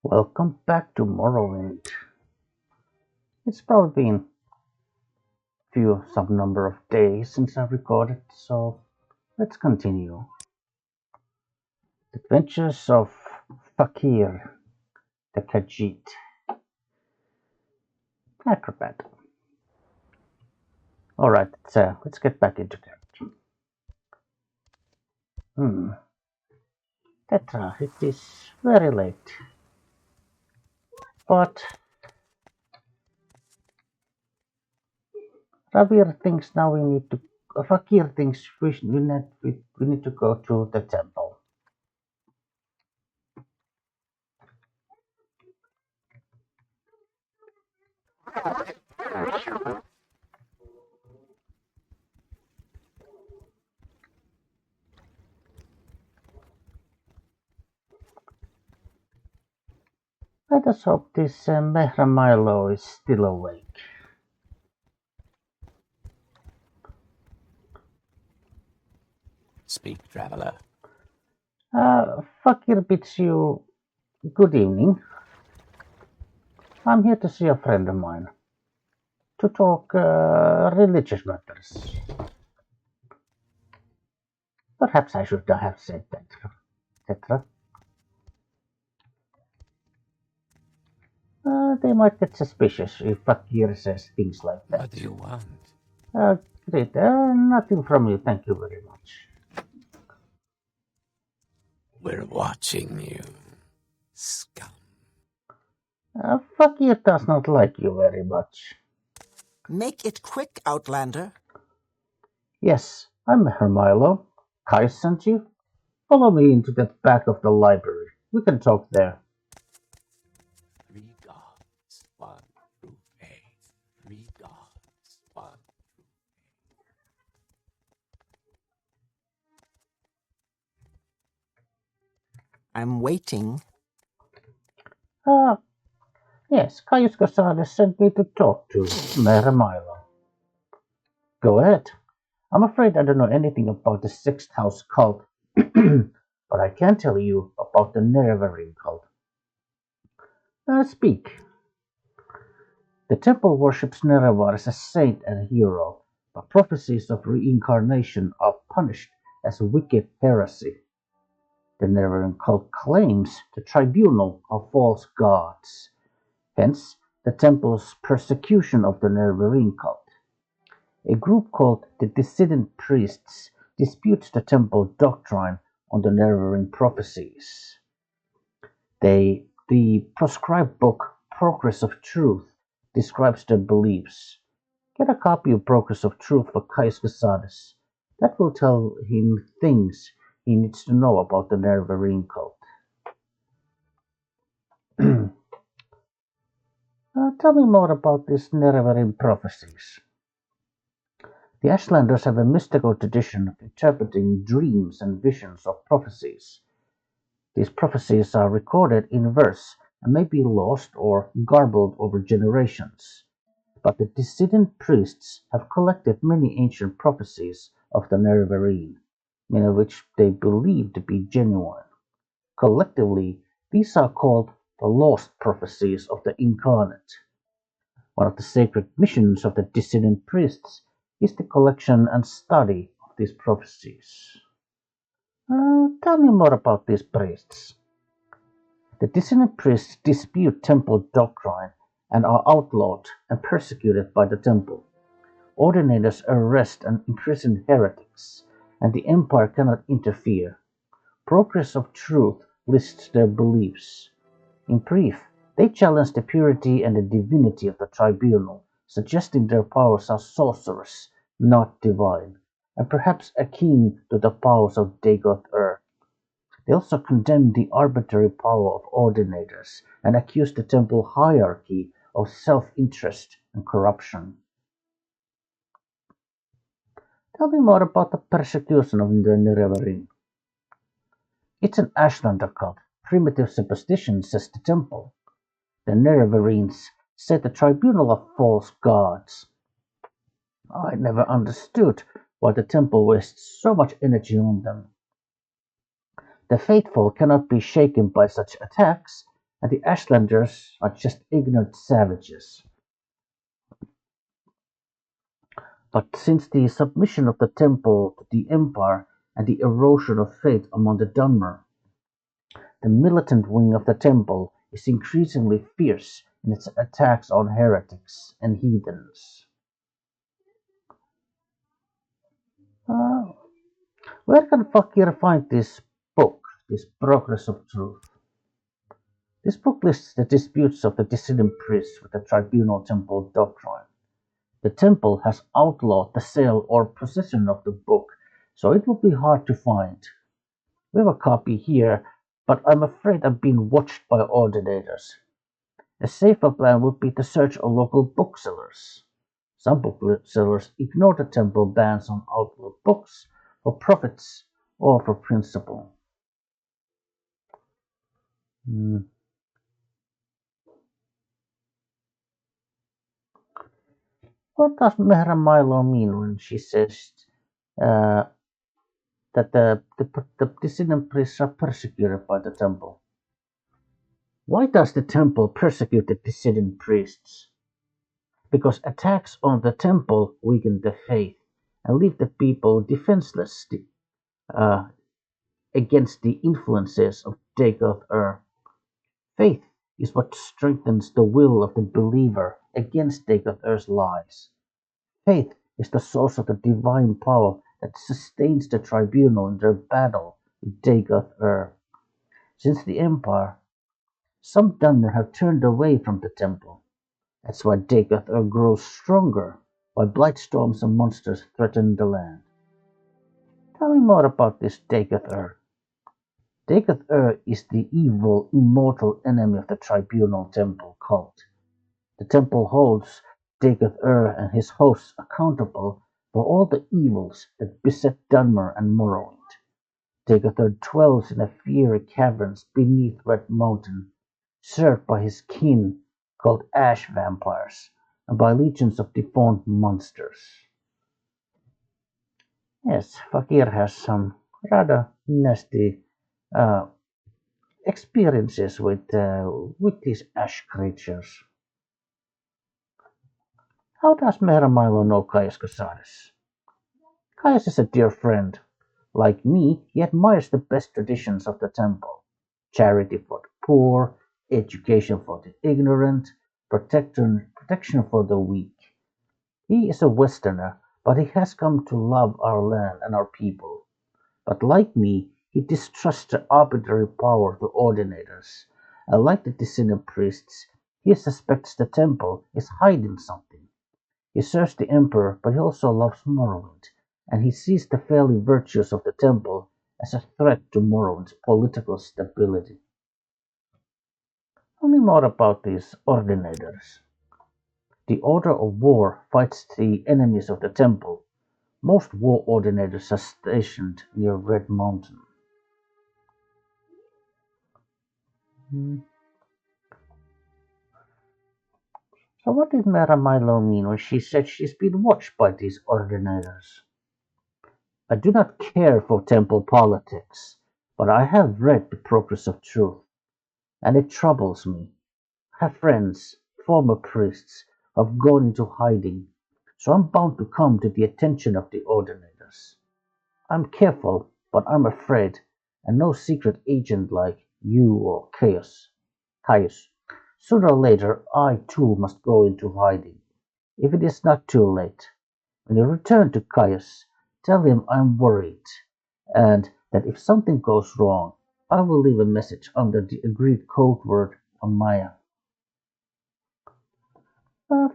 Welcome back to Morrowind. It's probably been some number of days since I've recorded, so let's continue. Adventures of Fakir the Khajiit Acrobat. Alright, let's get back into character. Tetra, it is very late. But Ravir thinks now we need to Fakir thinks we need to go to the temple. Let us hope this Mehra Milo is still awake. Speak, traveler. Fakir bids you good evening. I'm here to see a friend of mine. To talk religious matters. Perhaps I should have said that, etc. They might get suspicious if Fakir says things like that. What do you want? Great. Nothing from you, thank you very much. We're watching you, scum. Fakir does not like you very much. Make it quick, Outlander. Yes, I'm Hermilo. Kai sent you. Follow me into the back of the library. We can talk there. 3 gods, 1 true faith. 3 gods, 1 true faith. I'm waiting. Yes, Caius Casades sent me to talk to Hermilo. Go ahead. I'm afraid I don't know anything about the Sixth House cult, but I can tell you about the Nerevarine cult. Speak. The temple worships Nerevar as a saint and hero, but prophecies of reincarnation are punished as wicked heresy. The Nerevarine cult claims the tribunal of false gods, hence the temple's persecution of the Nerevarine cult. A group called the Dissident Priests disputes the temple doctrine on the Nerevarine prophecies. The proscribed book Progress of Truth describes their beliefs. Get a copy of Progress of Truth for Caius Casades. That will tell him things he needs to know about the Nerevarine cult. Tell me more about these Nerevarine prophecies. The Ashlanders have a mystical tradition of interpreting dreams and visions of prophecies. These prophecies are recorded in verse and may be lost or garbled over generations. But the dissident priests have collected many ancient prophecies of the Nerevarine, many of which they believe to be genuine. Collectively, these are called the lost prophecies of the incarnate. One of the sacred missions of the dissident priests is the collection and study of these prophecies. Tell me more about these priests. The dissident priests dispute temple doctrine and are outlawed and persecuted by the temple. Ordinators arrest and imprison heretics, and the empire cannot interfere. Progress of Truth lists their beliefs. In brief, they challenge the purity and the divinity of the tribunal, suggesting their powers are sorcerous, not divine, and perhaps akin to the powers of Dagoth-Ur. They also condemn the arbitrary power of ordinators and accuse the temple hierarchy of self-interest and corruption. Tell me more about the persecution of the Nerevarine. It's an Ashlander cult. Primitive superstition, says the temple. The Nerevarines set the tribunal of false gods. I never understood why the temple wastes so much energy on them. The faithful cannot be shaken by such attacks, and the Ashlanders are just ignorant savages. But since the submission of the temple to the Empire and the erosion of faith among the Dunmer, the militant wing of the temple is increasingly fierce in its attacks on heretics and heathens. Uh, where can Fakir find this book, this Progress of Truth? This book lists the disputes of the dissident priests with the tribunal temple doctrine. The temple has outlawed the sale or possession of the book, so it will be hard to find. We have a copy here, but I'm afraid I'm being watched by ordinators. A safer plan would be to search on local booksellers. Some booksellers ignore the temple bans on outlawed books for profits or for principle. Hmm. What does Mehra Milo mean when she says uh, that the dissident priests are persecuted by the temple? Why does the temple persecute the dissident priests? Because attacks on the temple weaken the faith and leave the people defenseless uh, against the influences of Dagoth-ur. Faith is what strengthens the will of the believer against Dagoth-ur's lies. Faith is the source of the divine power that sustains the tribunal in their battle with Dagoth-ur. Since the Empire, some Dunmer have turned away from the temple. That's why Dagoth-ur grows stronger, while blight storms and monsters threaten the land. Tell me more about this Dagoth-ur. Dagoth-ur is the evil, immortal enemy of the Tribunal Temple cult. The temple holds Dagoth-ur and his hosts accountable for all the evils that beset Dunmer and Morrowind. Dagoth-ur dwells in the fiery caverns beneath Red Mountain, served by his kin called ash vampires and by legions of deformed monsters. Yes, Fakir has some rather nasty uh, experiences with these ash creatures. How does Mera Milo know Caius Casares? Caius is a dear friend. Like me, he admires the best traditions of the temple: charity for the poor, education for the ignorant, protection for the weak. He is a Westerner, but he has come to love our land and our people. But like me, he distrusts the arbitrary power of the ordinators, and like the dissident priests, he suspects the temple is hiding something. He serves the emperor, but he also loves Morrowind, and he sees the failing virtues of the temple as a threat to Morrowind's political stability. Tell me more about these ordinators. The Order of War fights the enemies of the temple. Most war ordinators are stationed near Red Mountain. Hmm. So what did Mera Milo mean when she said she's been watched by these ordinators? I do not care for temple politics, but I have read The Progress of Truth, and it troubles me. I have friends, former priests, who have gone into hiding, so I'm bound to come to the attention of the ordinators. I'm careful, but I'm afraid, and no secret agent like you or Caius. Sooner or later, I too must go into hiding, if it is not too late. When you return to Caius, tell him I'm worried, and that if something goes wrong, I will leave a message under the agreed code word from Maya.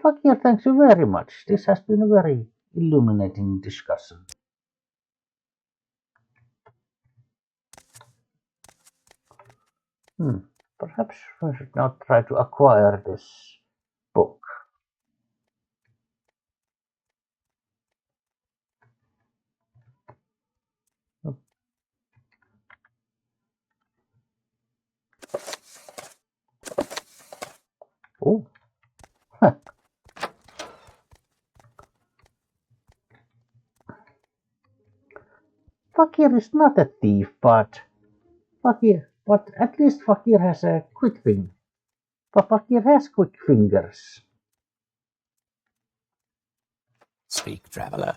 Fakir, thanks you very much. This has been a very illuminating discussion. Hmm. Perhaps I should now try to acquire this book. Oh, Fakir is not a thief, but at least Fakir has a quick thing. But Fakir has quick fingers. Speak, traveler.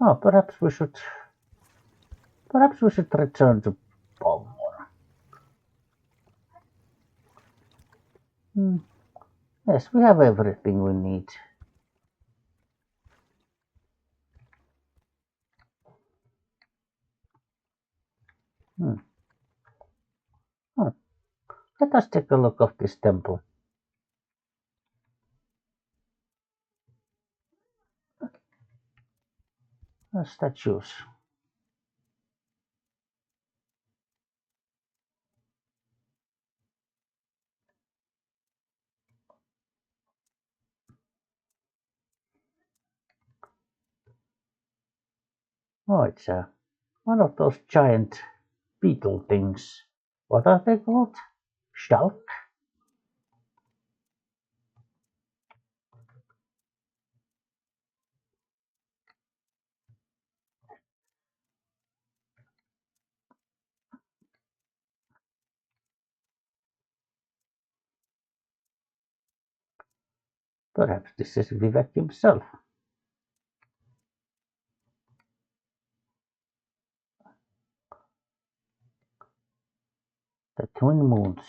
Oh, perhaps we should return to Balmore. Yes, we have everything we need. Oh, let us take a look of this temple. Statues. Oh, it's one of those giant beetle things. What are they called? Stalk? Perhaps this is Vivec himself. The twin moons.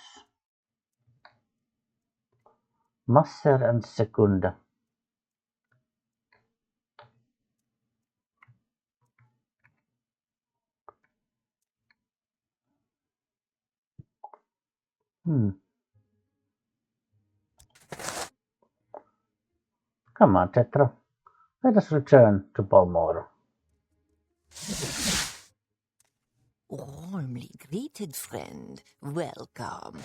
Masser and Secunda. Come on, Tetra. Let us return to Balmore. Warmly greeted, friend. Welcome.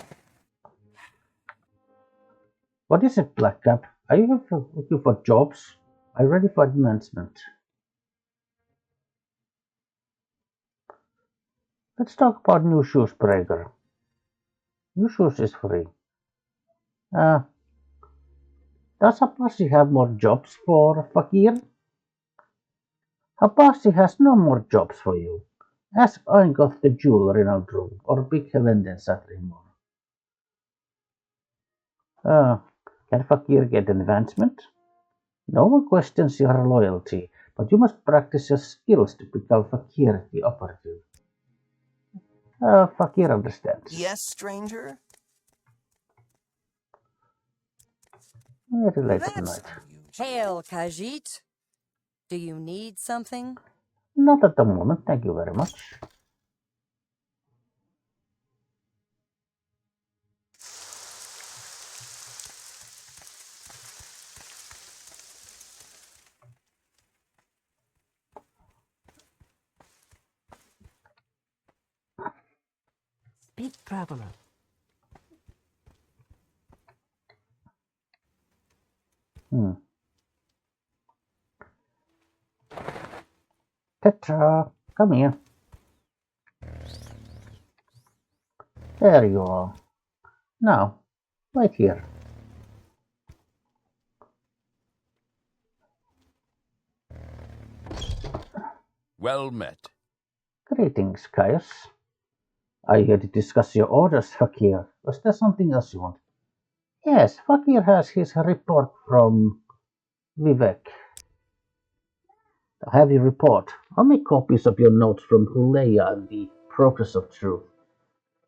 What is it, Blackcap? Are you looking for jobs? Are you ready for advancement? Let's talk about new shoes, Breaker. New shoes is free. Does Ahnassi have more jobs for Fakir? Ahnassi has no more jobs for you. Ask Aingot the jeweler in our room, or Big Helendens at Rimor. Can Fakir get advancement? No one questions your loyalty, but you must practice your skills to become Fakir the operative. Fakir understands. Yes, stranger? Very late at That's night. unusual. Hail, Khajiit. Do you need something? Not at the moment, thank you very much. Speak, traveler. Petra, come here. There you are. Now, right here. Well met. Greetings, Caius. Are you here to discuss your orders, Fakir? Was there something else you want? Yes, Fakir has his report from Vivec. I have your report. I'll make copies of your notes from Huleya and the Progress of Truth.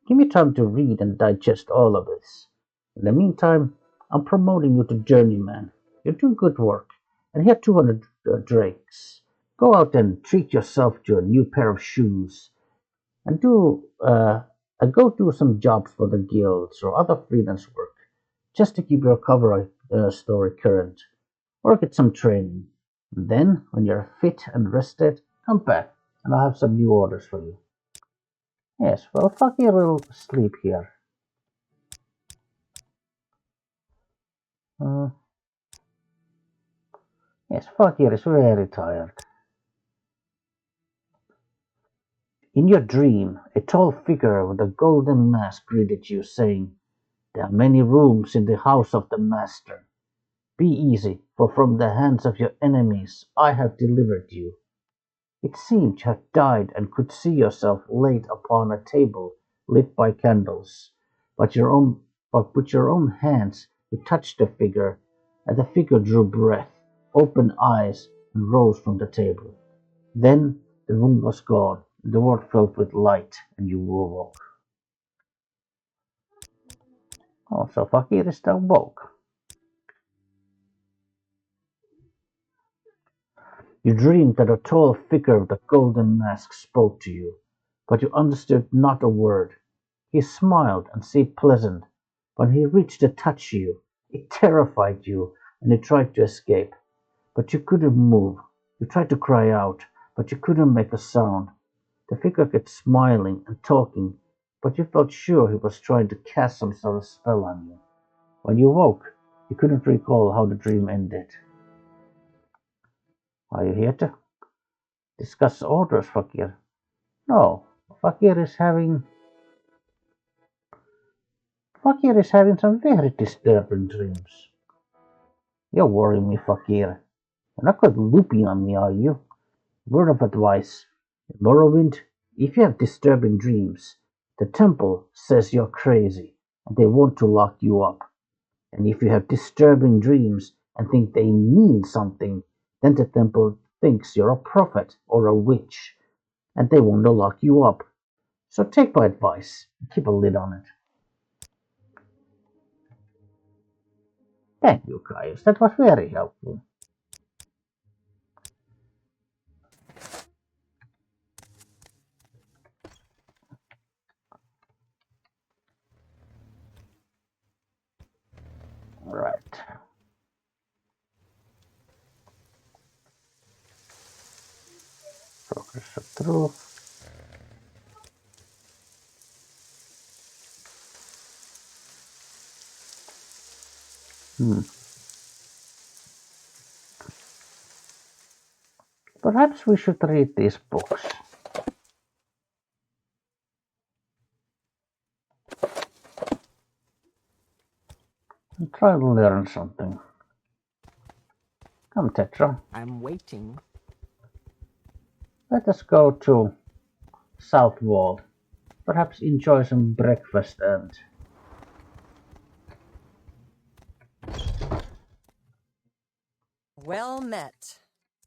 Give me time to read and digest all of this. In the meantime, I'm promoting you to Journeyman. You're doing good work, and here are 200 drakes. Go out and treat yourself to a new pair of shoes, and go do some jobs for the guilds or other freelance work, just to keep your cover story current, or get some training. And then, when you're fit and rested, come back, and I'll have some new orders for you. Yes, well, Fakir will sleep here. Uh, yes, Fakir is very tired. In your dream, a tall figure with a golden mask greeted you, saying, "There are many rooms in the house of the Master. Be easy, for from the hands of your enemies I have delivered you." It seemed you had died and could see yourself laid upon a table lit by candles, but with your own hands you touched the figure, and the figure drew breath, opened eyes, and rose from the table. Then the room was gone, the world filled with light, and you awoke. Oh, so Fakir is still woke. You dreamed that a tall figure with a golden mask spoke to you, but you understood not a word. He smiled and seemed pleasant. When he reached to touch you, it terrified you, and you tried to escape, but you couldn't move. You tried to cry out, but you couldn't make a sound. The figure kept smiling and talking, but you felt sure he was trying to cast some sort of spell on you. When you woke, you couldn't recall how the dream ended. Are you here to discuss orders, Fakir? No, Fakir is having some very disturbing dreams. You're worrying me, Fakir. You're not quite loopy on me, are you? Word of advice. In Morrowind, if you have disturbing dreams, the temple says you're crazy, and they want to lock you up. And if you have disturbing dreams and think they mean something, then the temple thinks you're a prophet or a witch, and they want to lock you up. So take my advice and keep a lid on it. Thank you, Caius. That was very helpful. Right. Progress of truth. Perhaps we should read these books and try to learn something. Come, Tetra. I'm waiting. Let us go to South Wall. Perhaps enjoy some breakfast and Well met.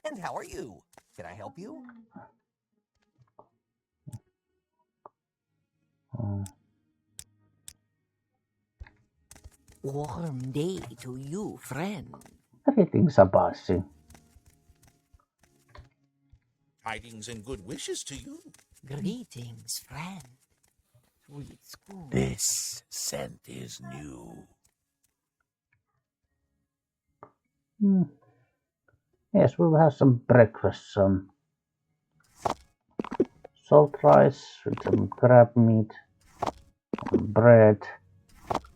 And how are you? Can I help you? Warm day to you, friend. greetings, Abbasi. Tidings and good wishes to you. Greetings, friend. Sweet school. This scent is new. Yes, we will have some breakfast, some salt rice with some crab meat, some bread,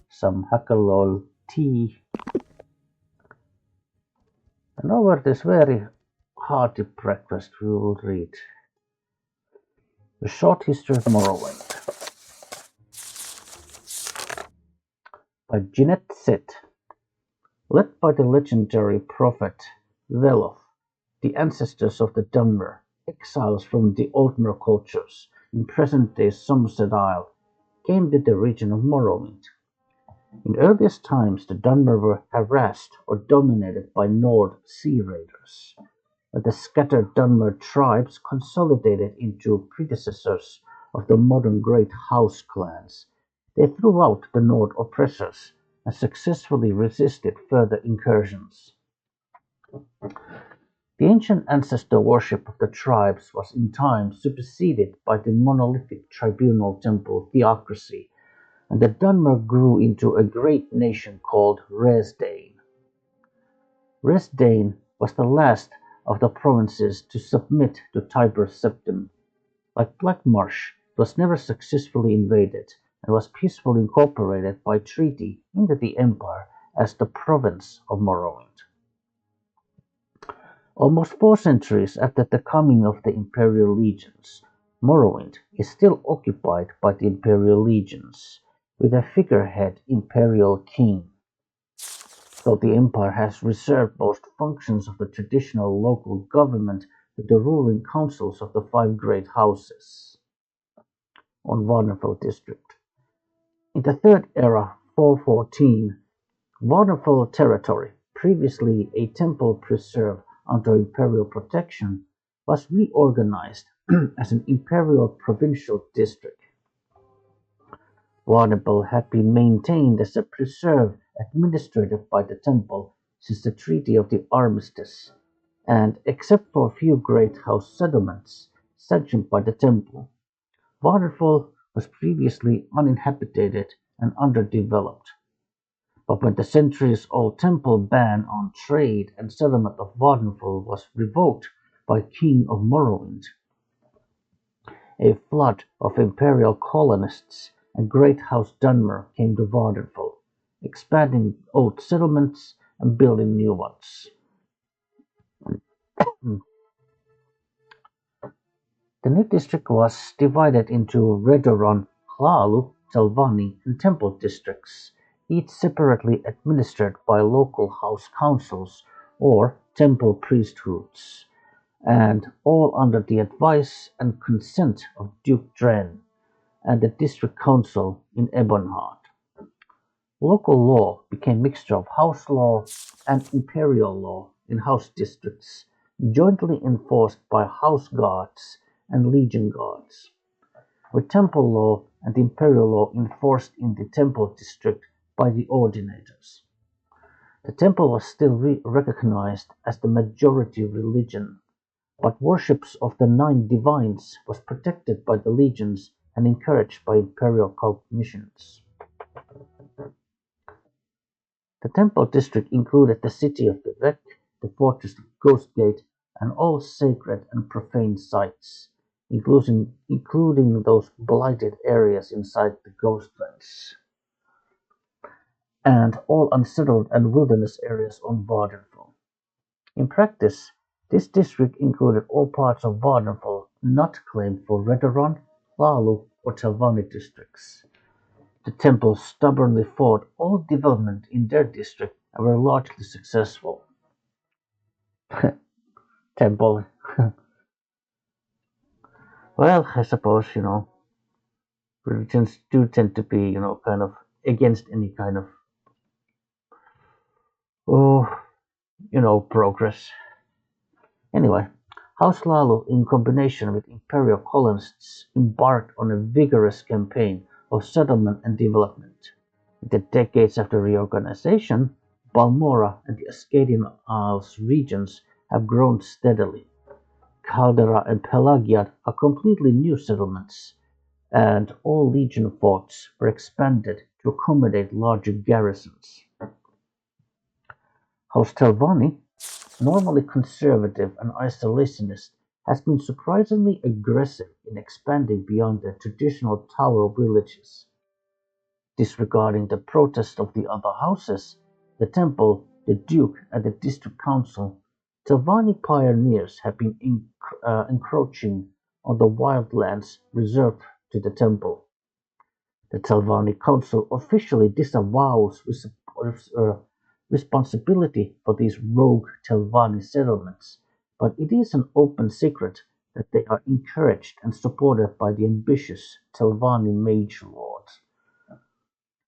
some hakalol tea, and over this very hearty breakfast we will read The Short History of Morrowind by Jeanette Sitt. Led by the legendary prophet Veloth, the ancestors of the Dunmer, exiles from the Altmer cultures in present-day Somerset Isle, came to the region of Morrowind. In earliest times the Dunmer were harassed or dominated by Nord sea raiders, but the scattered Dunmer tribes consolidated into predecessors of the modern Great House clans. They threw out the Nord oppressors and successfully resisted further incursions. The ancient ancestor worship of the tribes was in time superseded by the monolithic tribunal temple theocracy, and the Dunmer grew into a great nation called Resdayn. Resdayn was the last of the provinces to submit to Tiber's septim. Like Blackmarsh, it was never successfully invaded and was peacefully incorporated by treaty into the Empire as the province of Morrowind. Almost 4 centuries after the coming of the Imperial Legions, Morrowind is still occupied by the Imperial Legions, with a figurehead Imperial King. Though the Empire has reserved most functions of the traditional local government to the ruling councils of the 5 great houses. on Varnafel district. In the Third Era 414, Varnafel territory, previously a temple preserve under imperial protection, was reorganized as an imperial provincial district. Varnafel had been maintained as a preserve administered by the temple since the Treaty of the Armistice, and except for a few great house settlements sanctioned by the temple, Varnafel was previously uninhabited and underdeveloped. But when the centuries-old temple ban on trade and settlement of Varnafel was revoked by King of Morrowind, a flood of imperial colonists and great House Dunmer came to Varnafel, expanding old settlements and building new ones. The new district was divided into Redoran, Hlaalu, Telvanni, and Temple districts, each separately administered by local house councils or temple priesthoods, and all under the advice and consent of Duke Dren and the district council in Ebonheart. Local law became a mixture of house law and imperial law in house districts, jointly enforced by house guards and legion guards, with temple law and imperial law enforced in the temple district by the ordinators. The temple was still recognized as the majority religion, but worships of the nine divines was protected by the legions and encouraged by imperial cult missions. The temple district included the city of Vivec, the fortress of Ghostgate, and all sacred and profane sites, including those blighted areas inside the Ghostlands, and all unsettled and wilderness areas on Vardenfell. In practice, this district included all parts of Vardenfell not claimed for Redoran, Hlaalu, or Telvanni districts. The temple stubbornly fought all development in their district and were largely successful. Temple. Well, I suppose, religions do tend to be, kind of against any kind of, oh, progress. Anyway, House Lalu, in combination with imperial colonists, embarked on a vigorous campaign of settlement and development. In the decades after reorganization, Balmora and the Ascadian Isles regions have grown steadily. Caldera and Pelagiad are completely new settlements, and all legion forts were expanded to accommodate larger garrisons. House Telvanni, normally conservative and isolationist, has been surprisingly aggressive in expanding beyond their traditional tower villages. Disregarding the protest of the other houses, the temple, the duke, and the district council, Telvanni pioneers have been encroaching on the wildlands reserved to the temple. The Telvanni council officially disavows responsibility for these rogue Telvanni settlements, but it is an open secret that they are encouraged and supported by the ambitious Telvanni mage lords.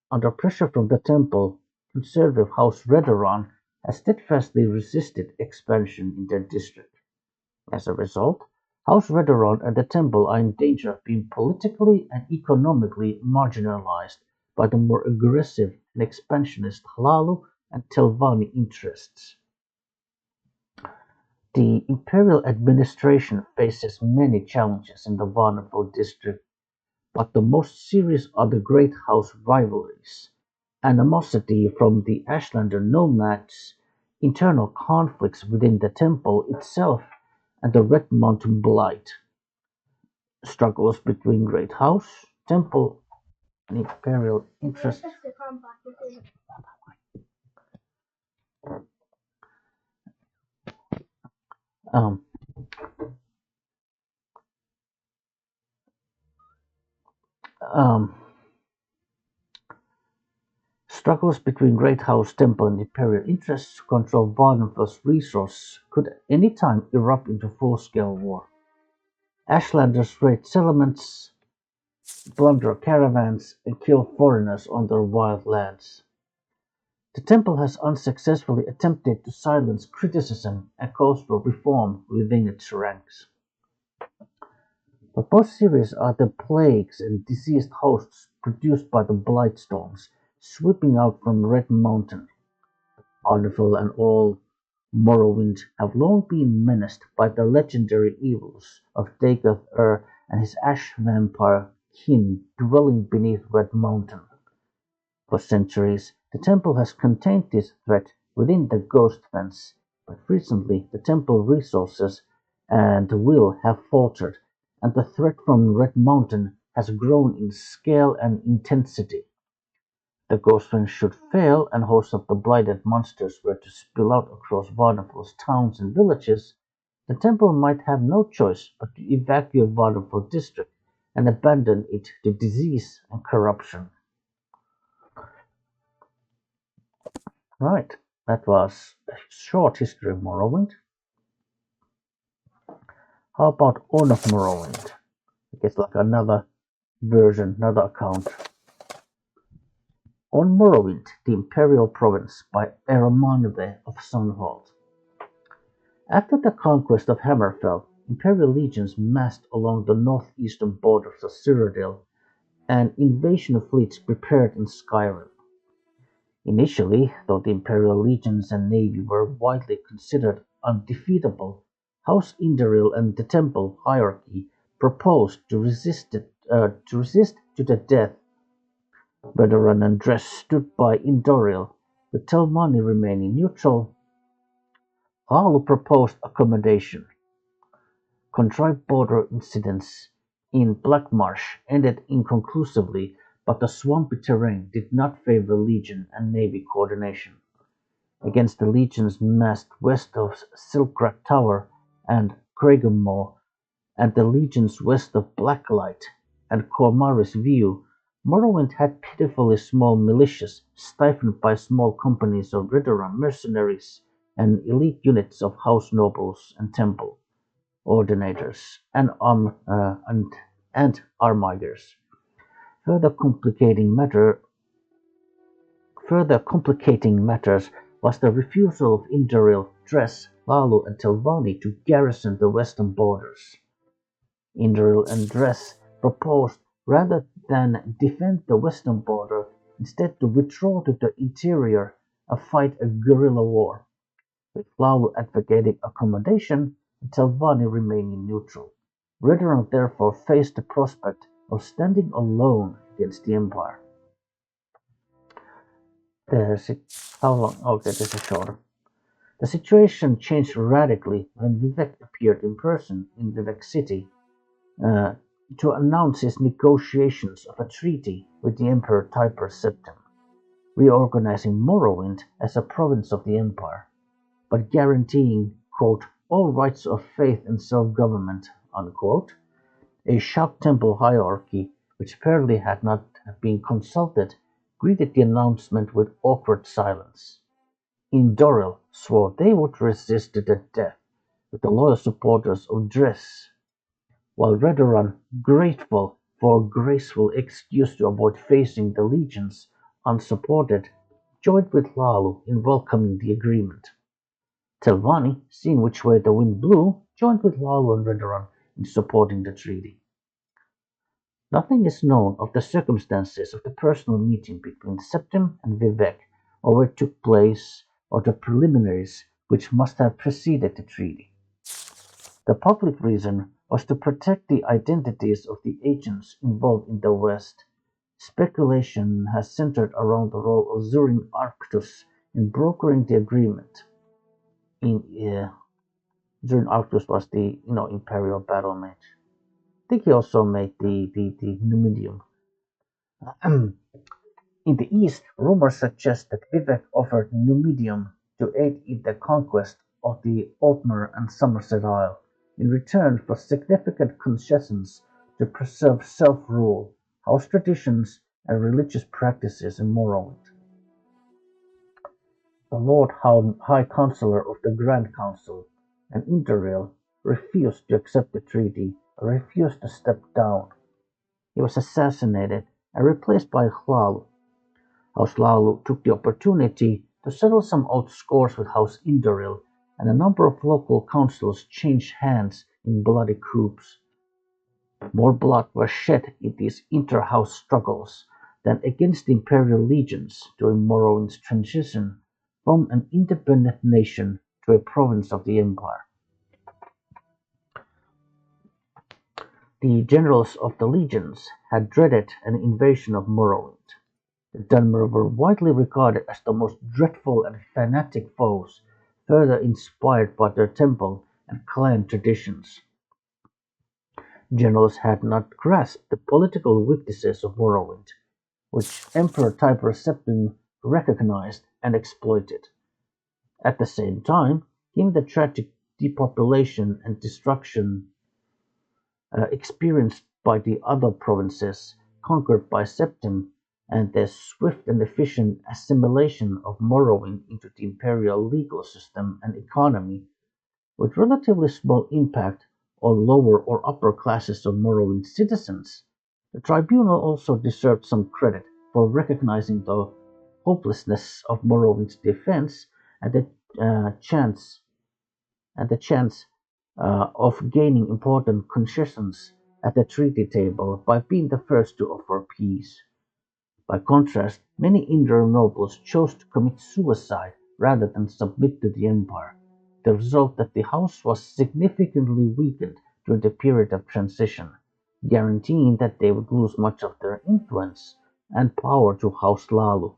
Under pressure from the temple, conservative House Redoran has steadfastly resisted expansion in their district. As a result, House Redoran and the temple are in danger of being politically and economically marginalized by the more aggressive and expansionist Hlaalu and Telvanni interests. The imperial administration faces many challenges in the Varnafel district, but the most serious are the great house rivalries, animosity from the Ashlander nomads, internal conflicts within the temple itself, and the Red Mountain Blight. Struggles between great house, temple, and imperial interests. Um, um, Struggles between great house, temple, and imperial interests to control Varnafell's resources could at any time erupt into full-scale war. Ashlander's great settlements plunder caravans, and kill foreigners on their wild lands. The temple has unsuccessfully attempted to silence criticism and calls for reform within its ranks. But most serious are the plagues and diseased hosts produced by the blight storms sweeping out from Red Mountain. Arnifil and all Morrowind have long been menaced by the legendary evils of Dagoth and his ash vampire kin dwelling beneath Red Mountain. For centuries, the temple has contained this threat within the ghost fence, but recently the temple resources and will have faltered, and the threat from Red Mountain has grown in scale and intensity. The ghost fence should fail and hosts of the blighted monsters were to spill out across Varnafell's towns and villages, the temple might have no choice but to evacuate Varnafell district and abandon it to disease and corruption. Right, that was a short history of Morrowind. How about On of Morrowind? I guess like another version, another account. On Morrowind, the Imperial Province by Eramanwe of Sunhold. After the conquest of Hammerfell, Imperial legions massed along the northeastern borders of Cyrodiil, and invasion fleets prepared in Skyrim. Initially, though the Imperial legions and navy were widely considered undefeatable, House Indoril and the Temple hierarchy proposed to resist to the death. Veteran and Dress stood by Indoril, with Telvanni remaining neutral. Hlaalu proposed accommodation. Contrived border incidents in Blackmarsh ended inconclusively, but the swampy terrain did not favor Legion and Navy coordination. Against the Legions massed west of Silkcrack Tower and Craigenmore, and the Legions west of Blacklight and Cormaris View, Morrowind had pitifully small militias stifled by small companies of Redoran mercenaries and elite units of house nobles and temple ordinators and armigers. Further complicating matter Further complicating matters was the refusal of Indoril, Dress, Hlaalu and Telvanni to garrison the western borders. Indoril and Dress proposed, rather than defend the western border, instead to withdraw to the interior and fight a guerrilla war, with Hlaalu advocating accommodation and Telvanni remaining neutral. Redoran therefore faced the prospect of standing alone against the Empire. How long? Okay, this is shorter. The situation changed radically when Vivec appeared in person in Vivec City uh, to announce his negotiations of a treaty with the Emperor Typer Septim, reorganizing Morrowind as a province of the Empire, but guaranteeing, quote, all rights of faith and self-government, unquote. A shocked temple hierarchy, which apparently had not been consulted, greeted the announcement with awkward silence. Indoril swore they would resist to the death, with the loyal supporters of Dress, while Redoran, grateful for a graceful excuse to avoid facing the legions unsupported, joined with Hlaalu in welcoming the agreement. Telvanni, seeing which way the wind blew, joined with Hlaalu and Redoran in supporting the treaty. Nothing is known of the circumstances of the personal meeting between Septim and Vivec, or where it took place, or the preliminaries which must have preceded the treaty. The public reason was to protect the identities of the agents involved in the West. Speculation has centered around the role of Zurin Arctus in brokering the agreement. Zurin Arctus was the imperial battle mage. I think he also made the Numidium. In the east, rumors suggest that Vivec offered Numidium to aid in the conquest of the Altmer and Somerset Isle, in return for significant concessions to preserve self-rule, house traditions, and religious practices in Morrowind. The Lord High Councillor of the Grand Council and Indoril refused to accept the treaty and refused to step down. he was assassinated and replaced by Hlalu. House Laulu took the opportunity to settle some old scores with House Indoril, and a number of local councils changed hands in bloody coups. More blood was shed in these inter-house struggles than against the imperial legions during Morrowind's transition from an independent nation to a province of the empire. The generals of the legions had dreaded an invasion of Morrowind. The Dunmer were widely regarded as the most dreadful and fanatic foes, further inspired by their temple and clan traditions. Generals had not grasped the political weaknesses of Morrowind, which Emperor Tiber Septim recognized and exploited. At the same time, given the tragic depopulation and destruction experienced by the other provinces conquered by Septim, and their swift and efficient assimilation of Morrowind into the imperial legal system and economy, with relatively small impact on lower or upper classes of Morrowind citizens, the tribunal also deserved some credit for recognizing the hopelessness of Morrowind's defense and chance the chance of gaining important concessions at the treaty table by being the first to offer peace. By contrast, many Indra nobles chose to commit suicide rather than submit to the empire, the result that the house was significantly weakened during the period of transition, guaranteeing that they would lose much of their influence and power to House Lalu,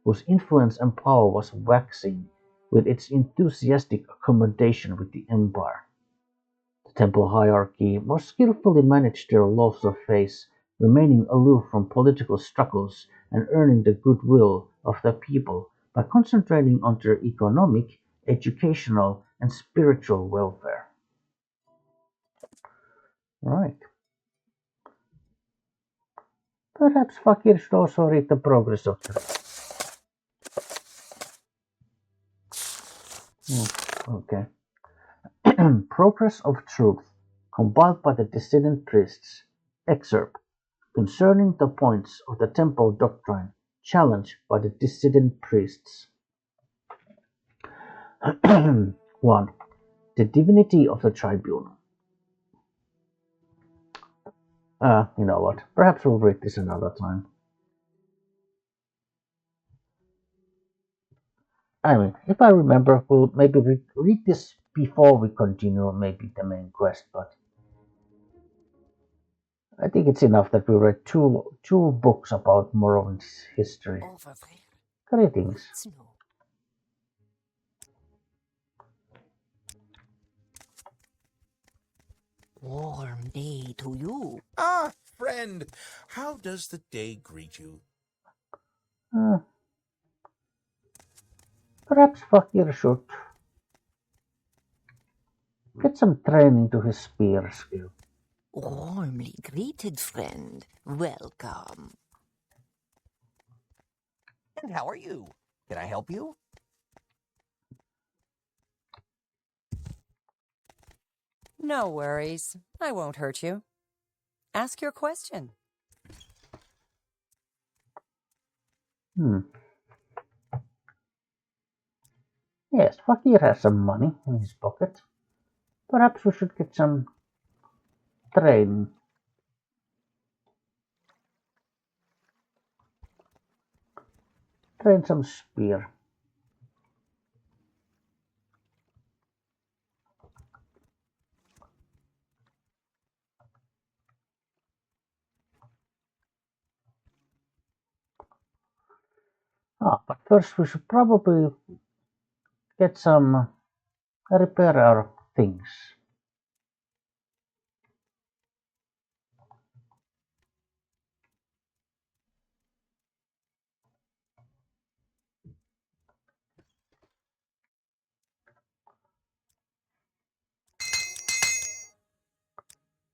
whose influence and power was waxing with its enthusiastic accommodation with the empire. The temple hierarchy more skillfully managed their loss of face, remaining aloof from political struggles and earning the goodwill of the people by concentrating on their economic, educational, and spiritual welfare. Right. Perhaps Fakir should also read the progress of the. Okay. Progress of Truth, compiled by the dissident priests. Excerpt. Concerning the points of the temple doctrine challenged by the dissident priests. 1. The divinity of the tribunal. You know what? Perhaps we'll read this another time. I mean, if I remember, we'll maybe read this before we continue maybe the main quest, but I think it's enough that we read two books about Morrowind's history. Over there. Greetings. Snow. Warm day to you. Ah, friend, how does the day greet you? Uh, Perhaps Fakir should get some training to his spear skill. Warmly greeted, friend. Welcome. And how are you? Can I help you? No worries. I won't hurt you. Ask your question. Yes, Fakir has some money in his pocket. Perhaps we should get some training. Train some spear. But first we should probably get some repair our things.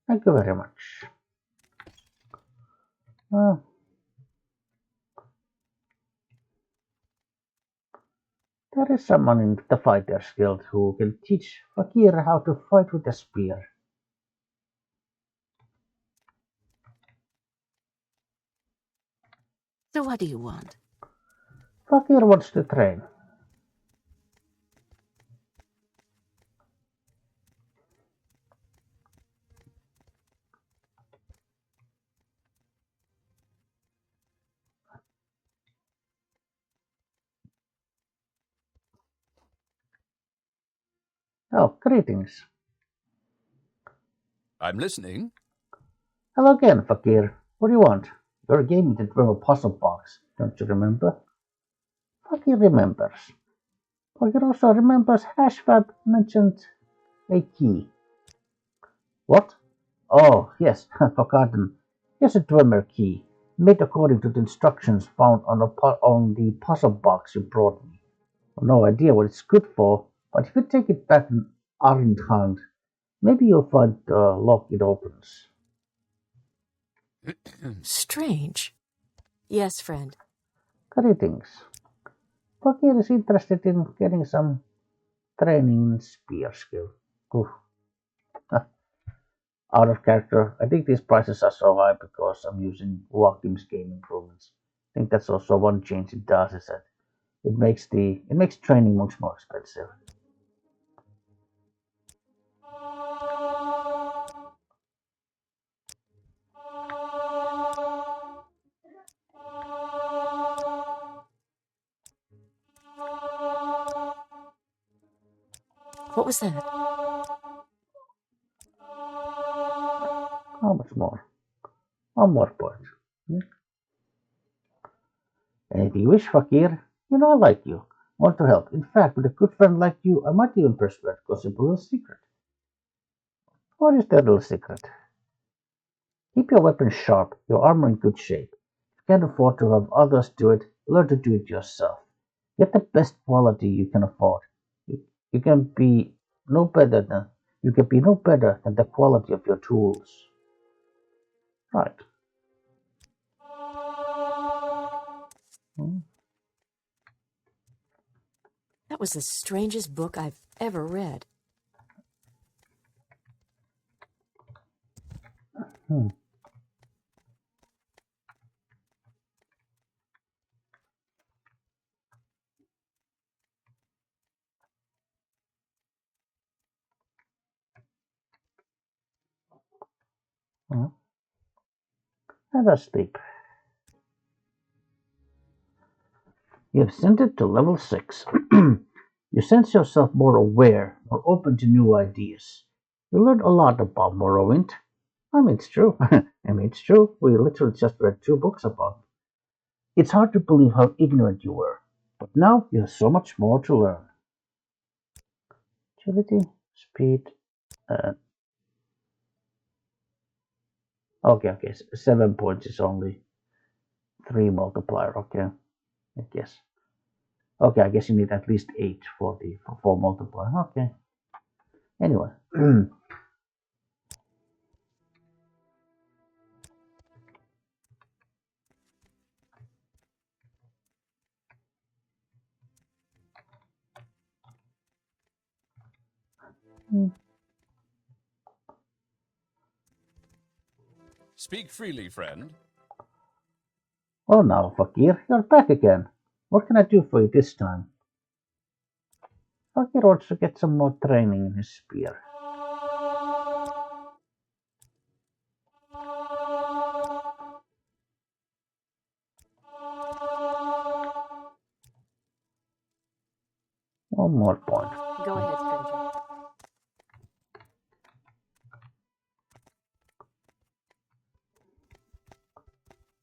Thank you very much. There is someone in the Fighters Guild who can teach Fakir how to fight with a spear. So what do you want? Fakir wants to train. Oh, greetings. I'm listening. Hello again, Fakir. What do you want? You're a game that from a puzzle box, don't you remember? Fakir remembers. Fakir also remembers Hashfab mentioned a key. What? Oh, yes, forgotten. Here's a Dwemer key, made according to the instructions found on the puzzle box you brought me. No idea what it's good for, but if you take it back in Arnhand, maybe you'll find the lock it opens. Strange. Yes, friend. Greetings. Fakir is interested in getting some training in spear skill. Oof. Out of character. I think these prices are so high because I'm using Wakim's game improvements. I think that's also one change it does is that it makes training much more expensive. What was that? How much more? One more point. Hmm? Anything you wish, Fakir. You know I like you. Want to help. In fact, with a good friend like you, I might even persuade gossip a little secret. What is that little secret? Keep your weapon sharp, your armor in good shape. If you can't afford to have others do it, learn to do it yourself. Get the best quality you can afford. You, you can be no better than you can be no better than the quality of your tools. Right. Hmm. That was the strangest book I've ever read. Hmm. Hmm. Have a sleep. You have ascended to level 6. You sense yourself more aware, more open to new ideas. You learned a lot about Morrowind. I mean, it's true. I mean, it's true. We literally just read 2 books about it. It's hard to believe how ignorant you were. But now you have so much more to learn. Agility, speed, uh, okay. 7 points is only 3 multiplier. Okay, I guess. Okay, I guess you need at least 8 for the for 4 multiplier. Okay. Anyway. Speak freely, friend. Well now, Fakir, you're back again. What can I do for you this time? Fakir wants to get some more training in his spear. One more point. Go ahead, stranger.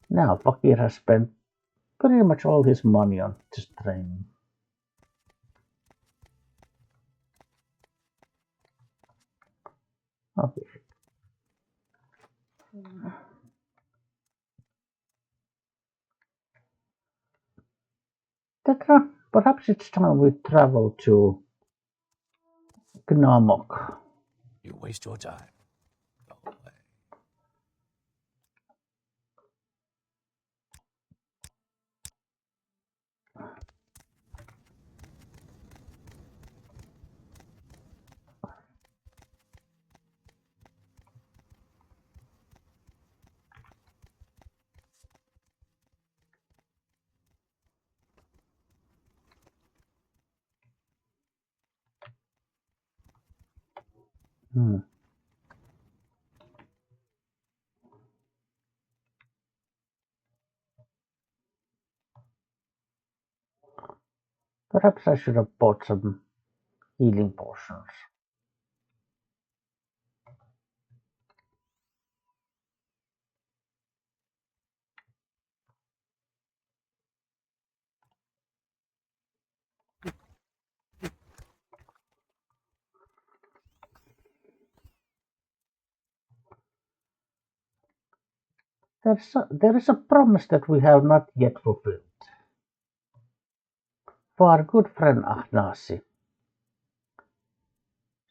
Now Fakir has spent pretty much all his money on just training. Okay. Tetra, perhaps it's time we travel to Gnaar Mok. You waste your time. Go away. Hmm. Perhaps I should have bought some healing potions. There is a promise that we have not yet fulfilled. For our good friend Ahnassi.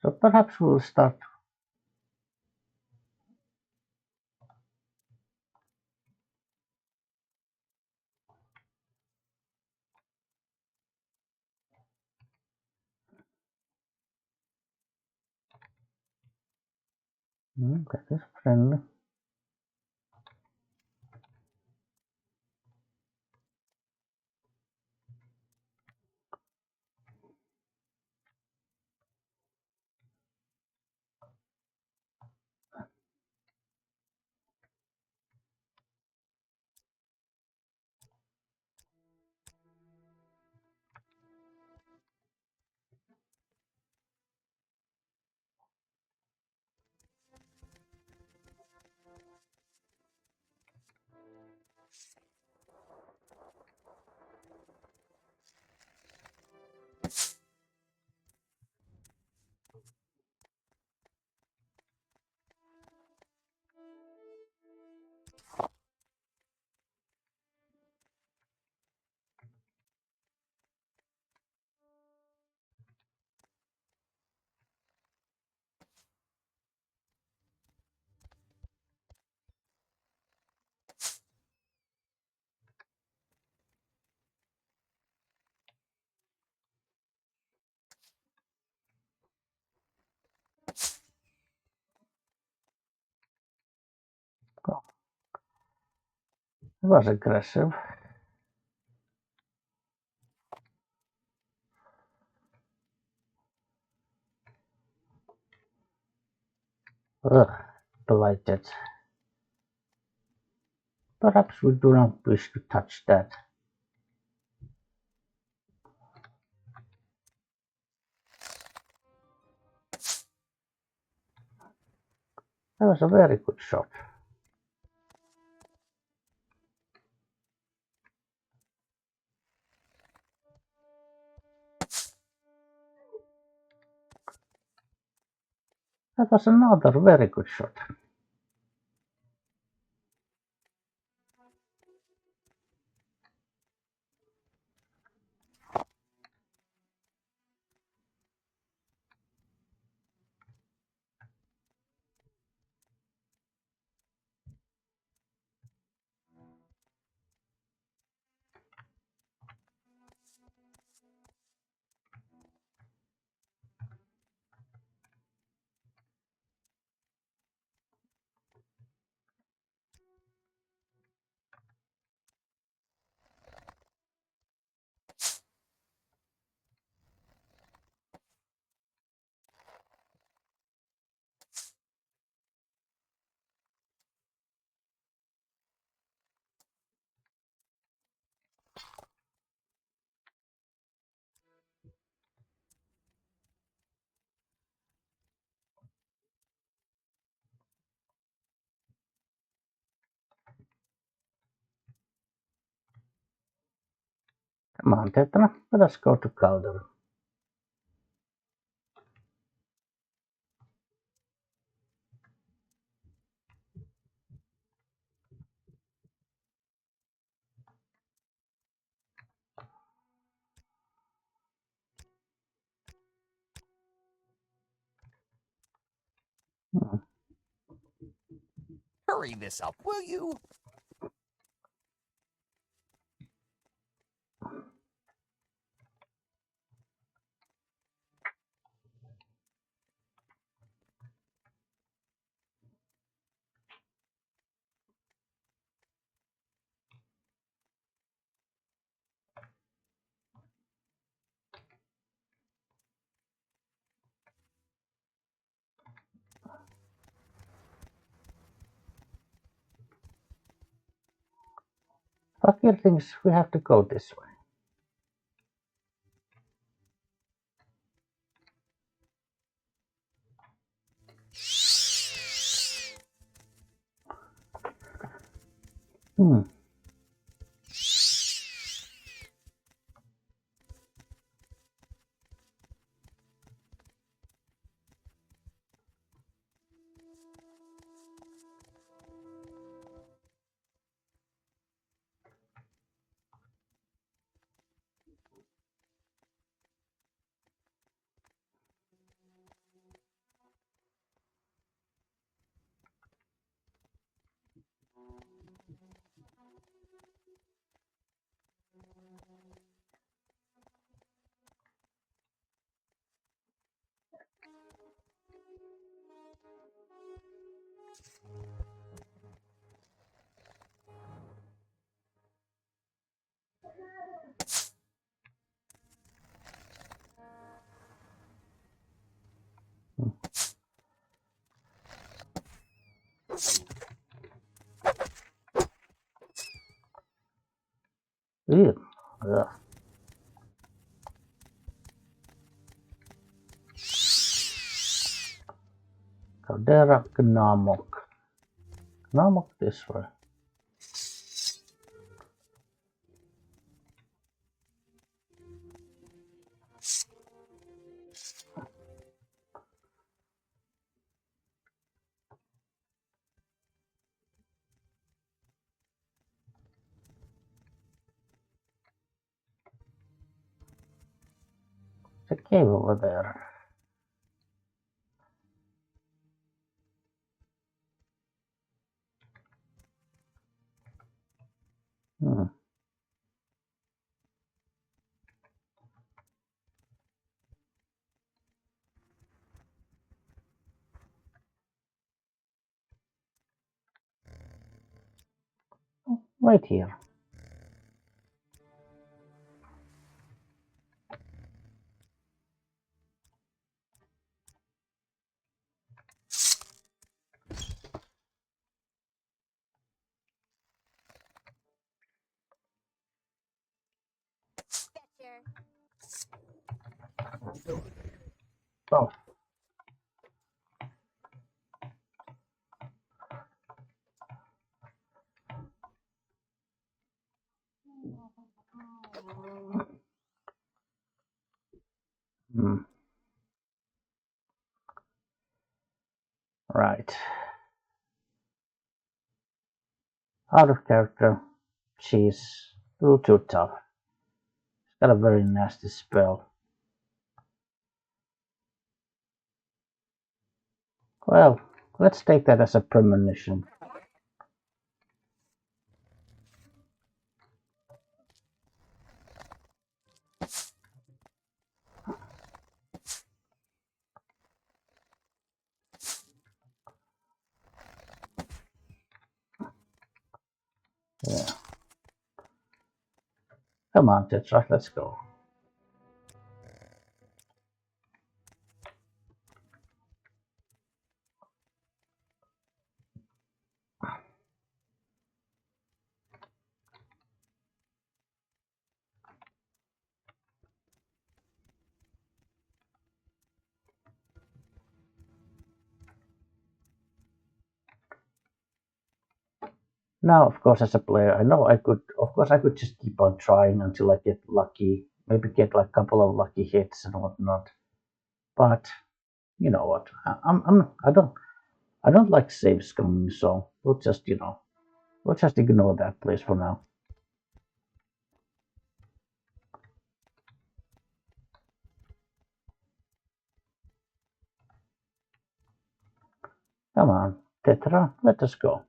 So perhaps we'll start. That is friendly. Oh, it was aggressive. Ugh, blighted. Perhaps we do not wish to touch that. That was a very good shot. That was another very good shot. Come on, Tetra, let us go to Calder. Hurry this up, will you? Fakir thinks we have to go this way. Hmm. Ew. Ugh. Caldera Gnaar Mok. Gnaar Mok this way. There's a cave over there. Hmm. Right here. Oh. Hmm. Right. Out of character. She's a little too tough. She's got a very nasty spell. Well, let's take that as a premonition. Yeah. Come on, Tetra, let's go. Now, of course, as a player, I know I could just keep on trying until I get lucky, maybe get like a couple of lucky hits and whatnot. But you know what? I don't like saves coming, so we'll just ignore that place for now. Come on, Tetra, let us go.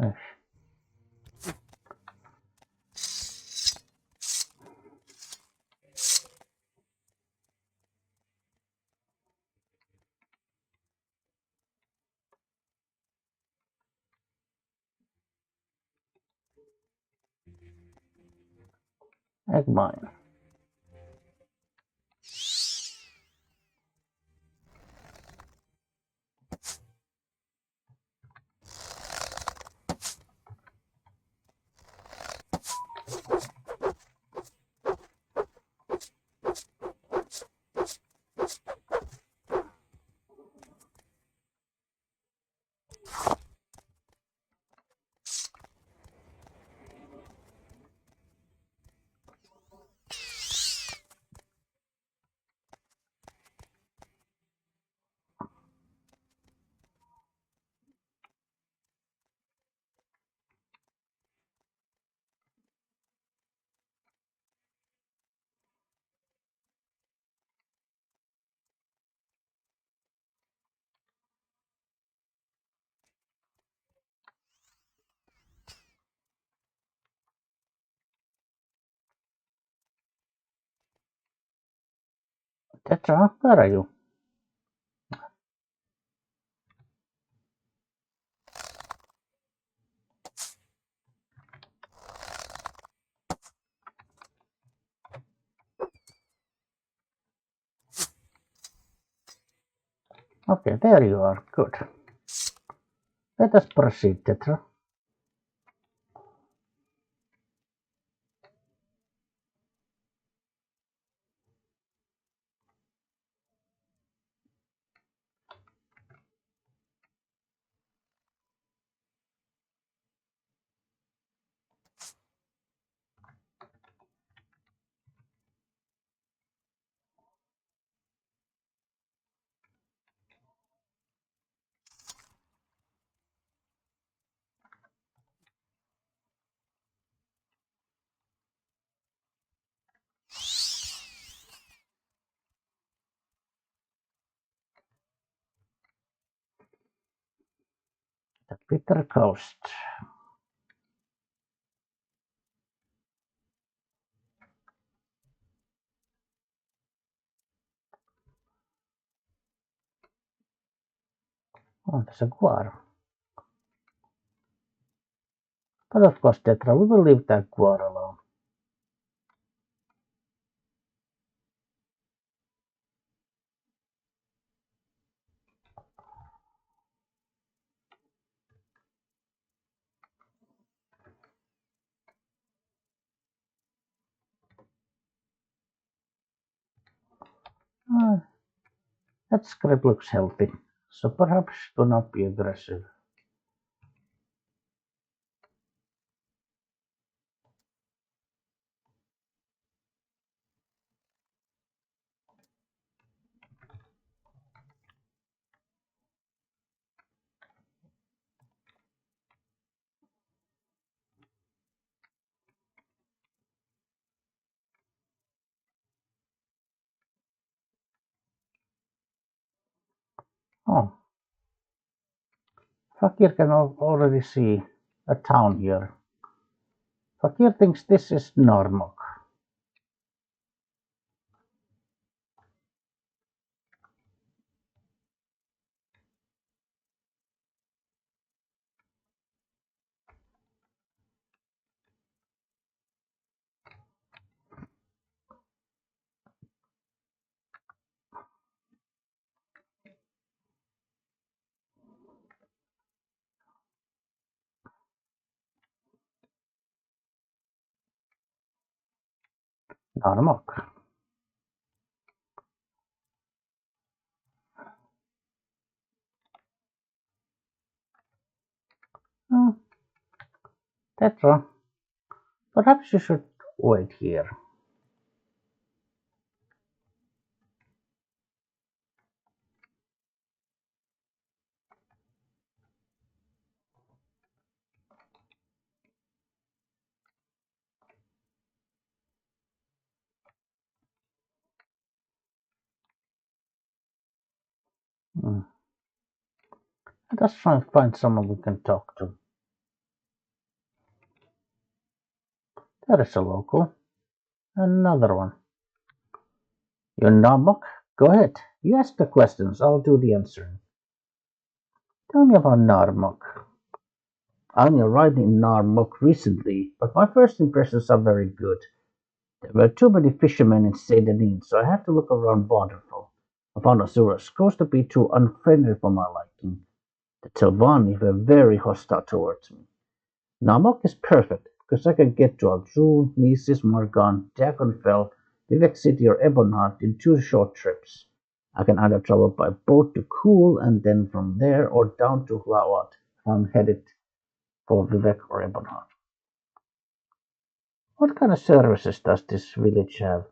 Eh. Egg mine. Tetra, where are you? Okay, there you are. Good. Let us proceed, Tetra. The bitter coast. Oh, there's a guar. But of course, Tetra, we will leave that guar alone. Ah, that script looks healthy, so perhaps do not be aggressive. Oh, Fakir can already see a town here. Fakir thinks this is Gnaar Mok. Gnaar Mok. Ah, Tetra, perhaps you should wait here. Hmm. Let us try and find someone we can talk to. There is a local. Another one. You're Gnaar Mok? Go ahead. You ask the questions, I'll do the answering. Tell me about Gnaar Mok. I only arrived in Gnaar Mok recently, but my first impressions are very good. There were too many fishermen in Saint Denis, so I had to look around Waterfall. I found Azura's coast to be too unfriendly for my liking. The Telvanni were very hostile towards me. Gnaar Mok is perfect, because I can get to Alzun, Nisis, Margan, Dragonfell, Vivec City or Ebonheart in 2 short trips. I can either travel by boat to Cool and then from there or down to Hlawat if I'm headed for Vivec or Ebonheart. What kind of services does this village have?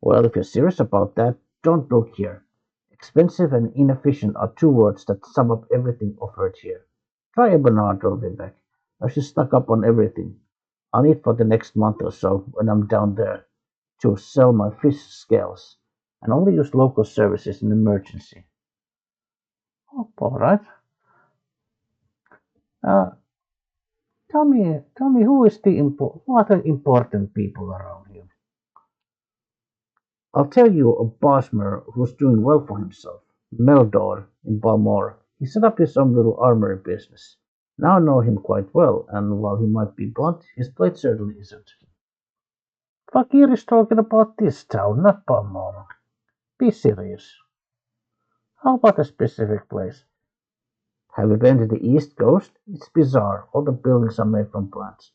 Well, if you're serious about that, don't look here. Expensive and inefficient are 2 words that sum up everything offered here. Try Ebonheart or Vivec. I should stock up on everything. I'll need for the next month or so when I'm down there to sell my fish scales and only use local services in emergency. Oh, all right. Uh, tell me who are the important people around here? I'll tell you a Bosmer who's doing well for himself. Meldor in Balmor. He set up his own little armory business. Now I know him quite well, and while he might be blunt, his blade certainly isn't. Fakir is talking about this town, not Balmor. Be serious. How about a specific place? Have you been to the East Coast? It's bizarre. All the buildings are made from plants.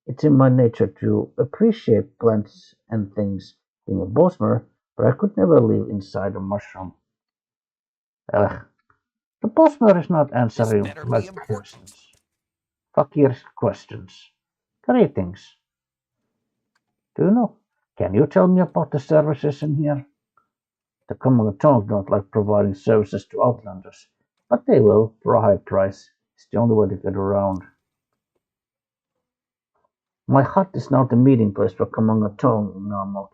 It's in my nature to appreciate plants and things, being a Bosmer, but I could never live inside a mushroom. Ugh. The Bosmer is not This answering better my be important. questions. Fakir's questions. Greetings. Do you know? Can you tell me about the services in here? The Camonna Tong don't like providing services to outlanders, but they will for a high price. It's the only way to get around. My hut is now the meeting place for Camonna Tong in Gnaar Mok.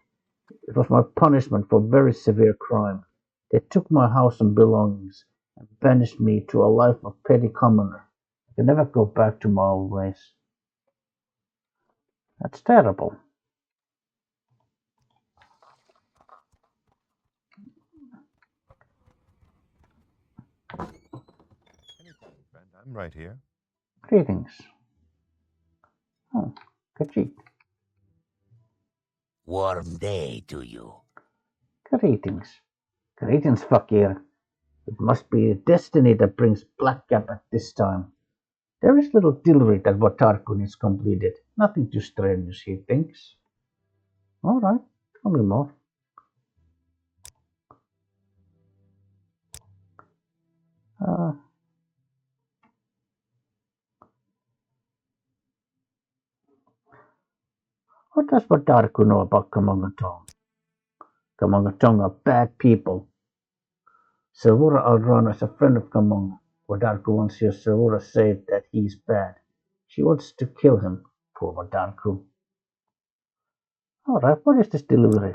It was my punishment for very severe crime. They took my house and belongings and banished me to a life of petty commoner. I can never go back to my old ways. That's terrible. Anytime, friend. I'm right here. Greetings. Oh, Kajik. Warm day to you. Greetings. Greetings, Fakir. It must be destiny that brings Blackcap at this time. There is little dillery that Vatarkun is completed. Nothing too strenuous, he thinks. All right, tell me more. Uh, what does Vatarkun know about Kamangatong? Kamangatong are bad people. Silvura Alrana is a friend of Kamanga. Vadarku once hears Silvura say that he's bad. She wants to kill him. Poor Vadarku. All right, what is this delivery?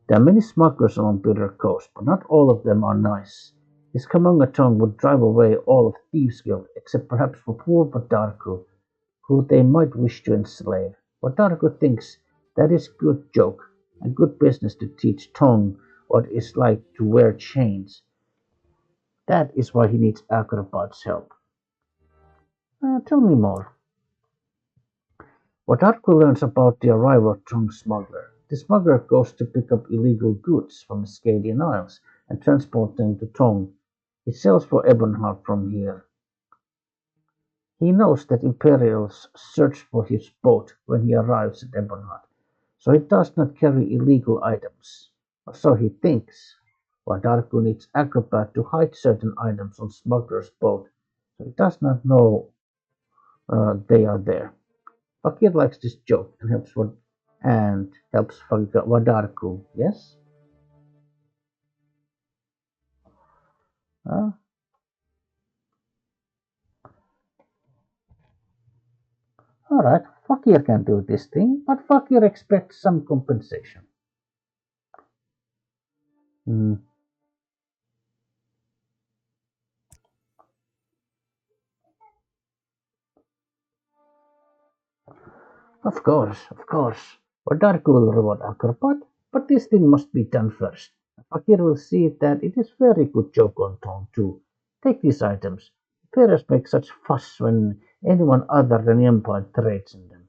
There are many smugglers along Bitter Coast, but not all of them are nice. His Kamangatong would drive away all of Thieves Guild, except perhaps for poor Badarku, who they might wish to enslave. Badarku thinks that is good joke, and good business to teach Tong what it's like to wear chains. That is why he needs Acrobot's help. Tell me more. Badarku learns about the arrival of Tong's smuggler. The smuggler goes to pick up illegal goods from the Scadian Isles and transport them to Tong. He sails for Ebonheart from here. He knows that Imperials search for his boat when he arrives at Ebonheart, so he does not carry illegal items. Or so he thinks. Wadarku needs Acrobat to hide certain items on smuggler's boat, so he does not know they are there. Fakir likes this joke and helps Wadarku. Yes? Uh, Alright, Fakir can do this thing, but Fakir expects some compensation. Hmm. Of course, of course. Odarku will reward Acrobat, but this thing must be done first. Fakir will see that it is very good joke on Tong too. Take these items. Players make such fuss when anyone other than the Empire trades in them.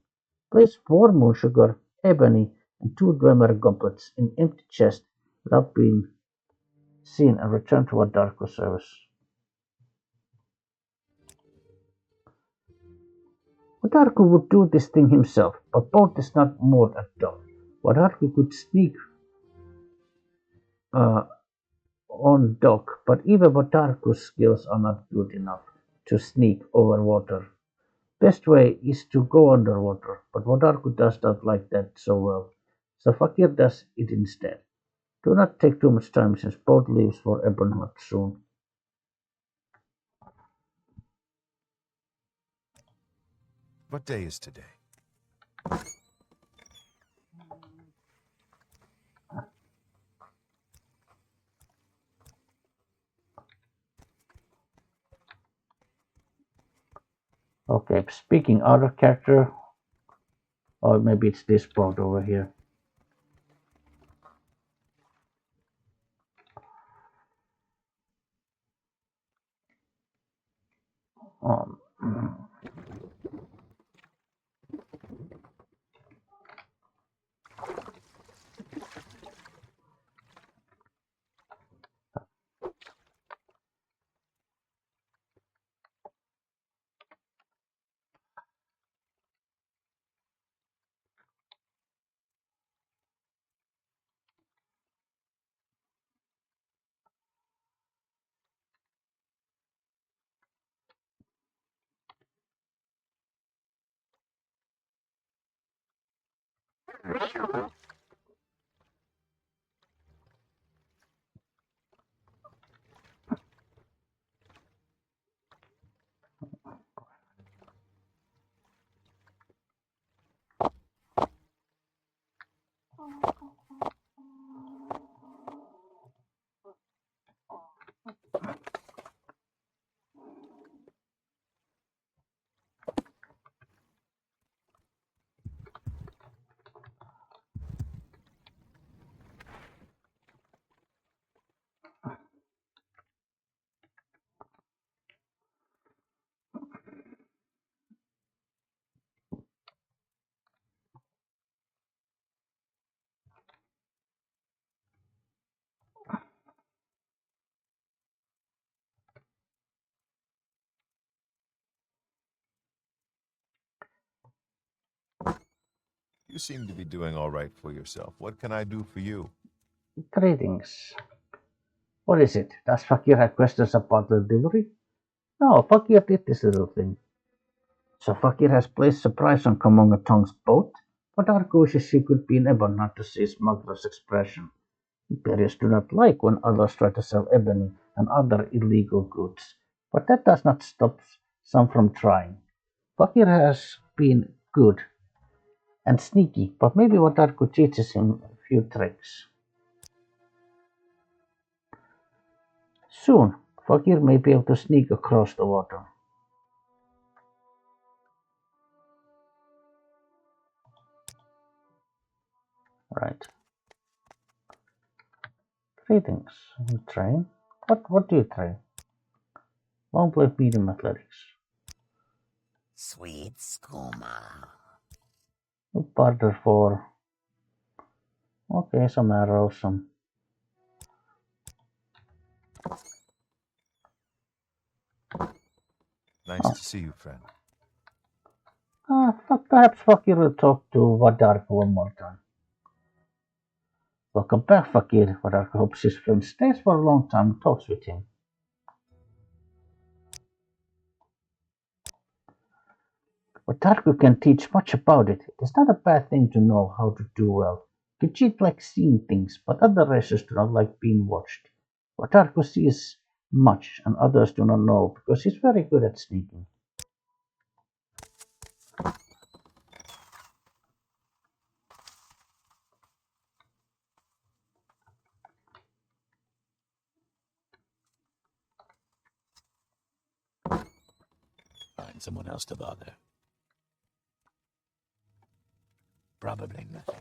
Place 4 moon sugar, ebony, and 2 dwemer goblets in empty chest without being seen and return to Odarku service. Odarku would do this thing himself, but Bolt is not moored at dock. Odarku could sneak uh, on dock, but even Odarku's skills are not good enough to sneak over water. Best way is to go underwater, but Odarku does not like that so well, so Fakir does it instead. Do not take too much time since Bolt leaves for Ebonheart soon. What day is today? Okay, speaking out of character, or maybe it's this boat over here. Um, You seem to be doing all right for yourself. What can I do for you? Greetings. What is it? Does Fakir have questions about the delivery? No, Fakir did this little thing. So Fakir has placed a price on Camonna Tong's boat, but Argo wishes she could be in Ebon not to see smuggler's expression. Imperials do not like when others try to sell ebony and other illegal goods, but that does not stop some from trying. Fakir has been good and sneaky, but maybe Wadarku teaches him a few tricks. Soon, Fakir may be able to sneak across the water. Right. Greetings. You train? What do you train? Long play medium athletics. Sweet skooma. Barter for okay, some arrows, some Nice to see you, friend. perhaps Fakir will talk to Wadark one more time. Welcome back, Fakir. Wadark hopes his friend stays for a long time and talks with him. Wadark can teach much about it. It is not a bad thing to know how to do well. Khajiit likes seeing things, but other races do not like being watched. Wadark sees much, and others do not know because he's very good at sneaking. Find someone else to bother. Probably nothing.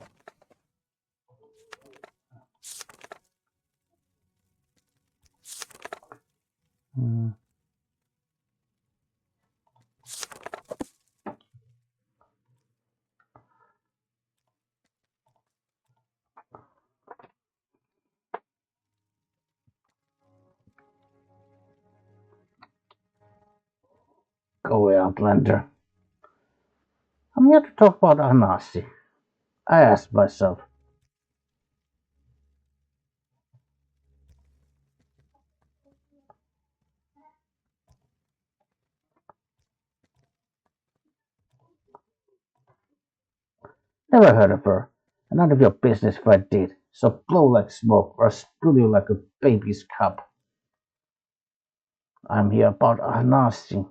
Go away, Outlander. I'm here to talk about Ahnassi. I asked myself, never heard of her, and none of your business if I did. So blow like smoke, or I'll spill you like a baby's cup. I'm here about Ahnassi.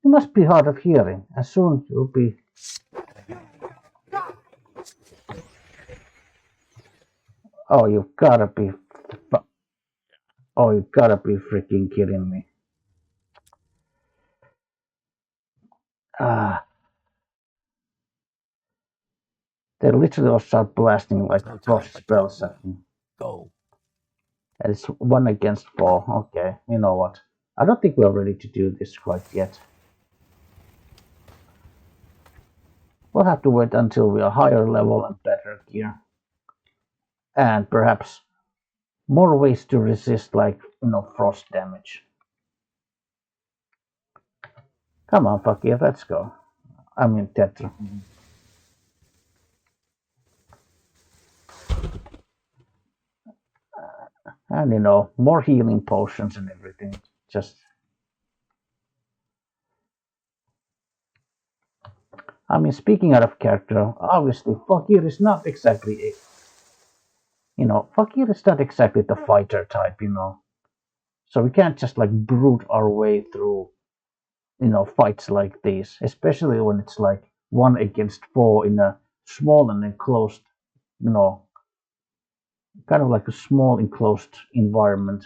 You must be hard of hearing, and soon you'll be. Oh, you've gotta be. Oh, you gotta be freaking kidding me. Ah, they literally all start blasting like No time frost for spells talking. at me. Go. And it's 1 against 4. Okay, you know what? I don't think we're ready to do this quite yet. We'll have to wait until we are higher level and better gear. And perhaps more ways to resist, like, frost damage. Come on, Fakir, let's go. I mean, Tetra. And, more healing potions and everything. Just. I mean, speaking out of character, obviously, Fakir is not exactly Fakir is not exactly the fighter type. So we can't just like brute our way through, fights like these, especially when it's like 1 against 4 in a small and enclosed, you know, kind of like a small enclosed environment.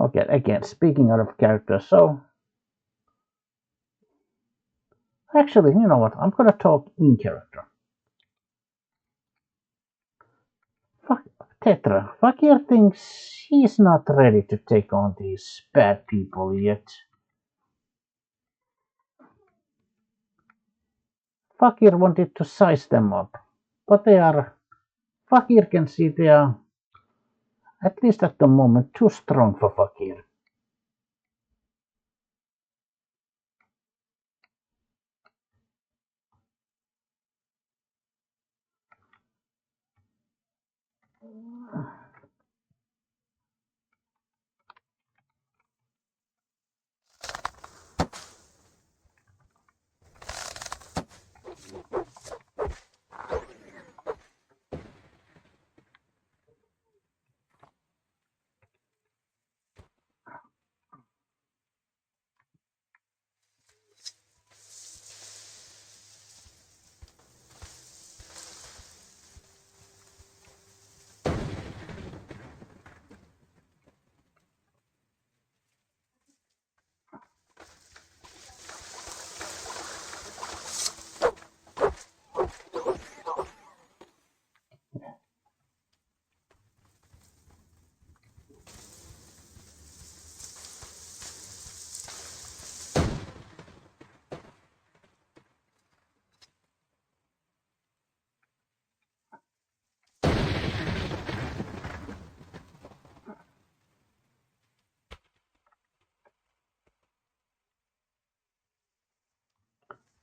Okay, again, speaking out of character, so actually, you know what? I'm gonna talk in character. Fuck, Tetra, Fakir thinks he's not ready to take on these bad people yet. Fakir wanted to size them up, but Fakir can see they are, at least at the moment, too strong for Fakir.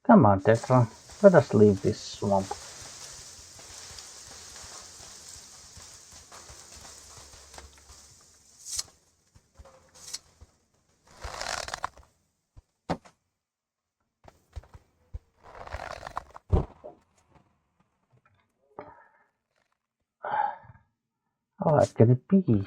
Come on, Tetra, let us leave this swamp. How hard can it be?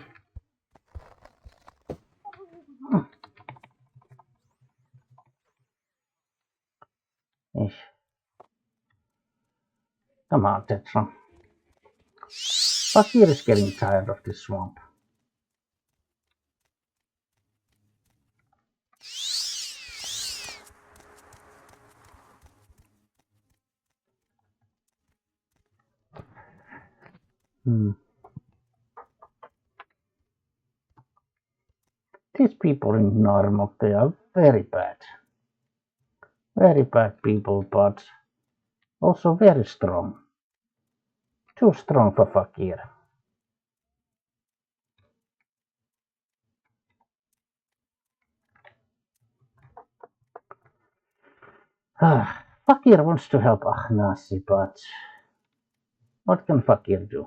Come on, Tetra. Fakir is getting tired of this swamp. These people in Gnaar Mok, they are very bad. Very bad people, but also very strong. Too strong for Fakir. Fakir wants to help Ahnassi, but what can Fakir do?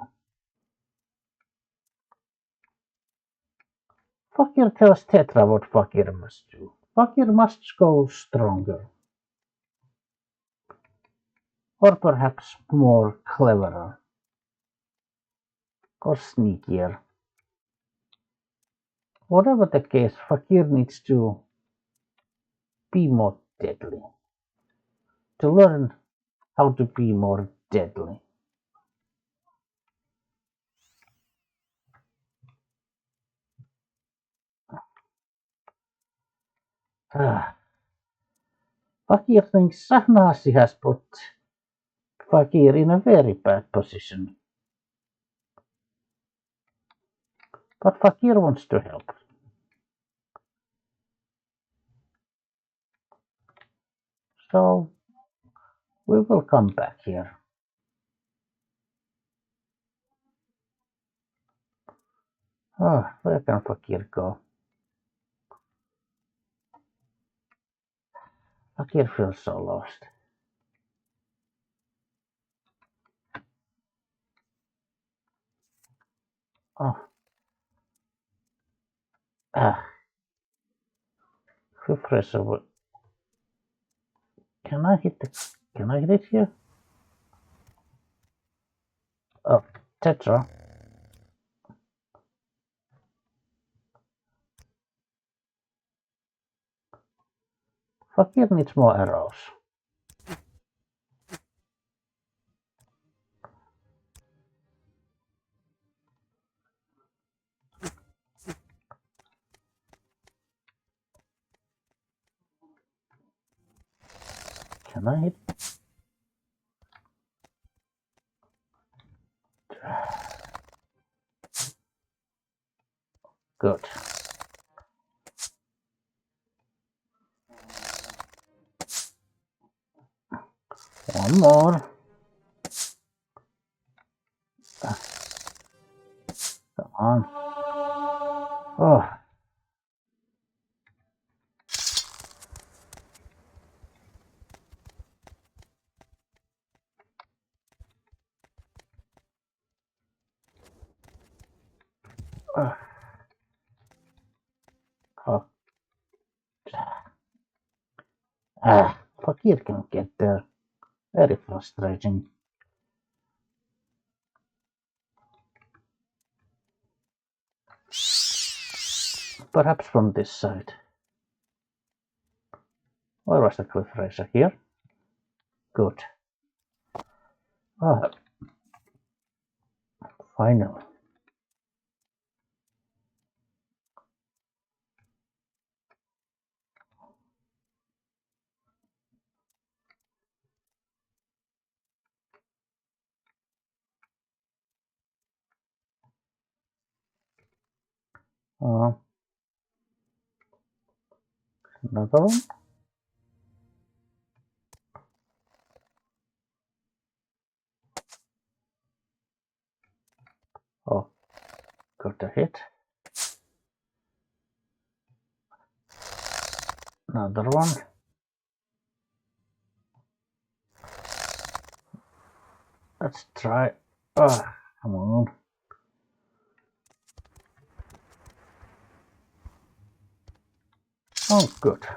Fakir tells Tetra what Fakir must do. Fakir must go stronger. Or perhaps more cleverer. Or sneakier. Whatever the case, Fakir needs to be more deadly. To learn how to be more deadly. Fakir thinks Ahnassi has put Fakir in a very bad position. But Fakir wants to help. So we will come back here. Where can Fakir go? Fakir feels so lost. Refresh over. Can I hit it here? Oh, Tetra. Fakir needs more arrows. Can I hit? Good. One more. Come on. Oh. Fakir can get there. Very frustrating. Perhaps from this side. Where was the cliff racer? Here? Good. Finally. Another one? Oh, got a hit. Another one. Let's try. Come on. Oh, good.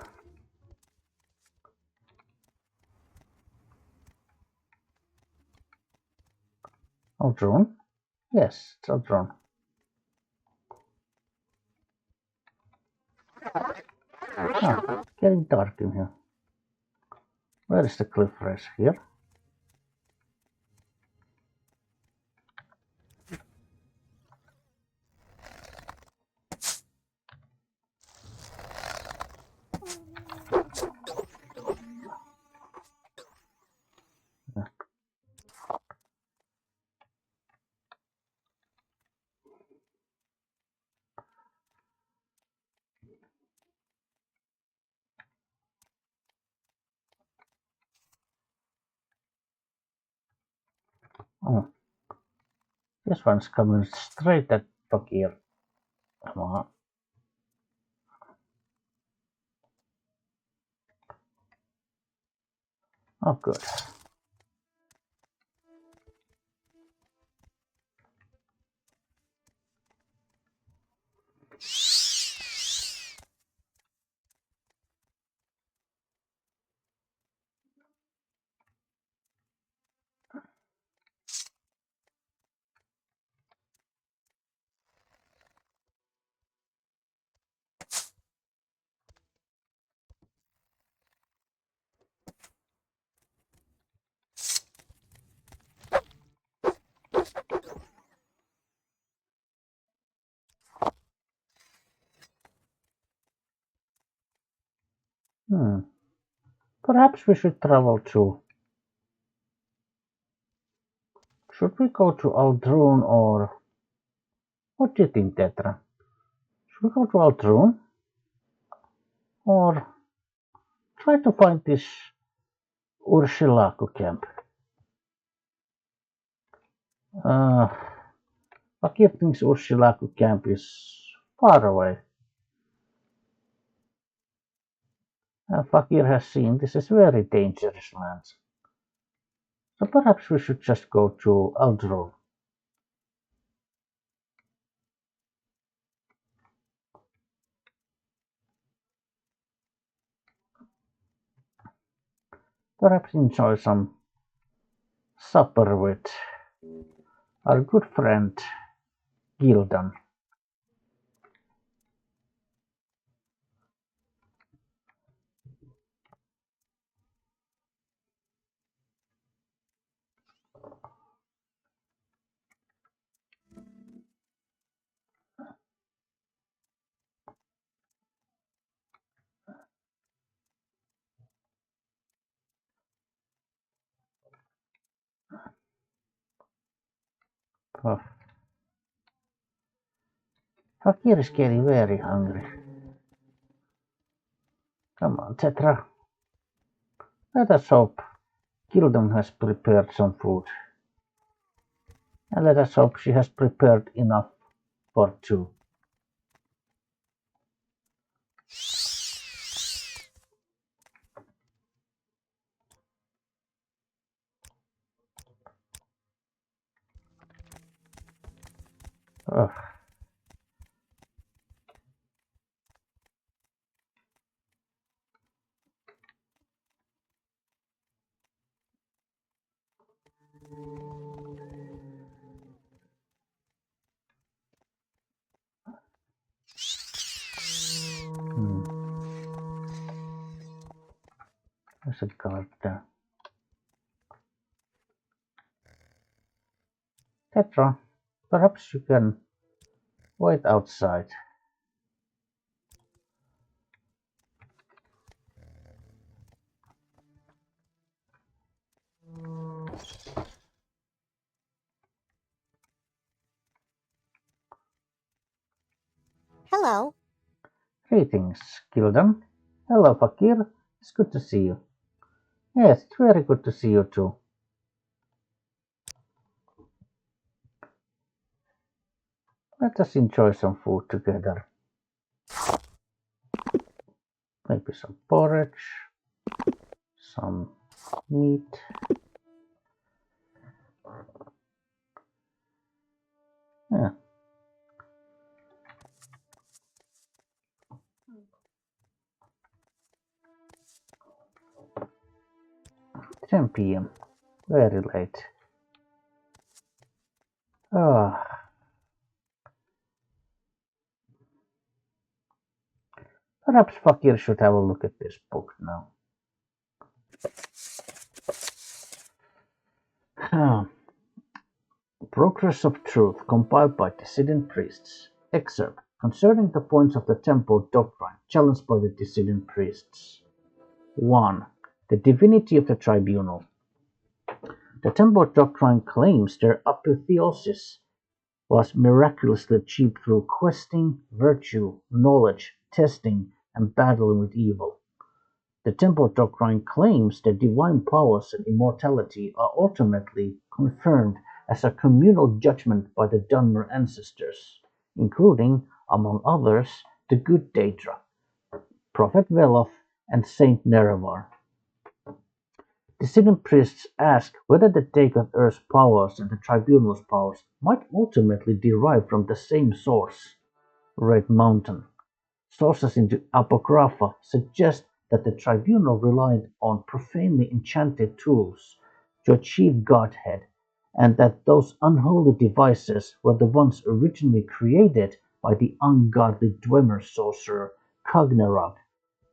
All drawn? Yes, it's all drawn. Getting dark in here. Where is the cliff race? Here? This one's coming straight at Fakir. Come on. Oh, good. Perhaps we should travel to... Should we go to Aldrun or... What do you think, Tetra? Should we go to Aldrun? Or try to find this Ursilaku camp? Fakir thinks Ursilaku camp is far away. Fakir has seen this is very dangerous land. So perhaps we should just go to Aldrun. Perhaps enjoy some supper with our good friend Gildan. Oh. Fakir is getting very hungry. Come on, Tetra. Let us hope Gildan has prepared some food. And let us hope she has prepared enough for two. Ugh. There's a guard there. Tetra, perhaps you can wait outside. Hello. Greetings, Gildan. Hello, Fakir. It's good to see you. Yes, it's very good to see you too. Let us enjoy some food together. Maybe some porridge, some meat. Yeah. 10 p.m. Very late. Perhaps Fakir should have a look at this book now. Progress of Truth, compiled by Dissident Priests. Excerpt concerning the points of the Temple Doctrine challenged by the Dissident Priests. 1. The divinity of the Tribunal. The Temple Doctrine claims their apotheosis was miraculously achieved through questing, virtue, knowledge, testing, and battling with evil. The Temple Doctrine claims that divine powers and immortality are ultimately confirmed as a communal judgment by the Dunmer ancestors, including, among others, the good Daedra, Prophet Veloth, and Saint Nerevar. Dissident priests ask whether the Dagoth Earth's powers and the Tribunal's powers might ultimately derive from the same source, Red Mountain. Sources into Apocrypha suggest that the Tribunal relied on profanely enchanted tools to achieve godhead, and that those unholy devices were the ones originally created by the ungodly Dwemer sorcerer Cognarog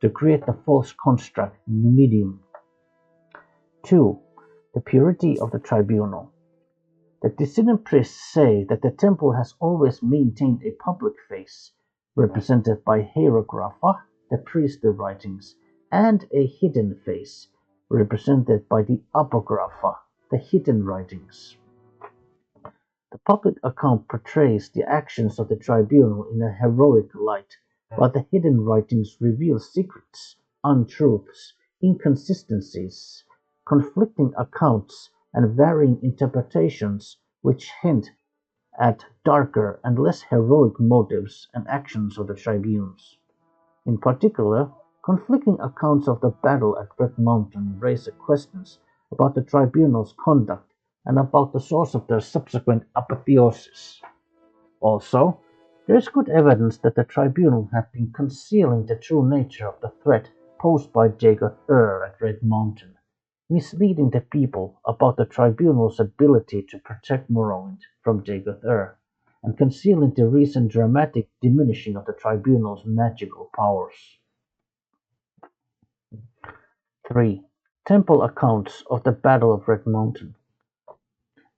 to create the false construct Numidium. 2. The purity of the Tribunal. The dissident priests say that the temple has always maintained a public face, represented by hieroglypha, the priestly writings, and a hidden face, represented by the apocrypha, the hidden writings. The public account portrays the actions of the tribunal in a heroic light, while the hidden writings reveal secrets, untruths, inconsistencies, conflicting accounts, and varying interpretations which hint at darker and less heroic motives and actions of the tribunes. In particular, conflicting accounts of the battle at Red Mountain raise questions about the tribunal's conduct and about the source of their subsequent apotheosis. Also, there is good evidence that the tribunal had been concealing the true nature of the threat posed by Dagoth at Red Mountain, misleading the people about the tribunal's ability to protect Morrowind from Dagoth and concealing the recent dramatic diminishing of the tribunal's magical powers. 3. Temple accounts of the Battle of Red Mountain.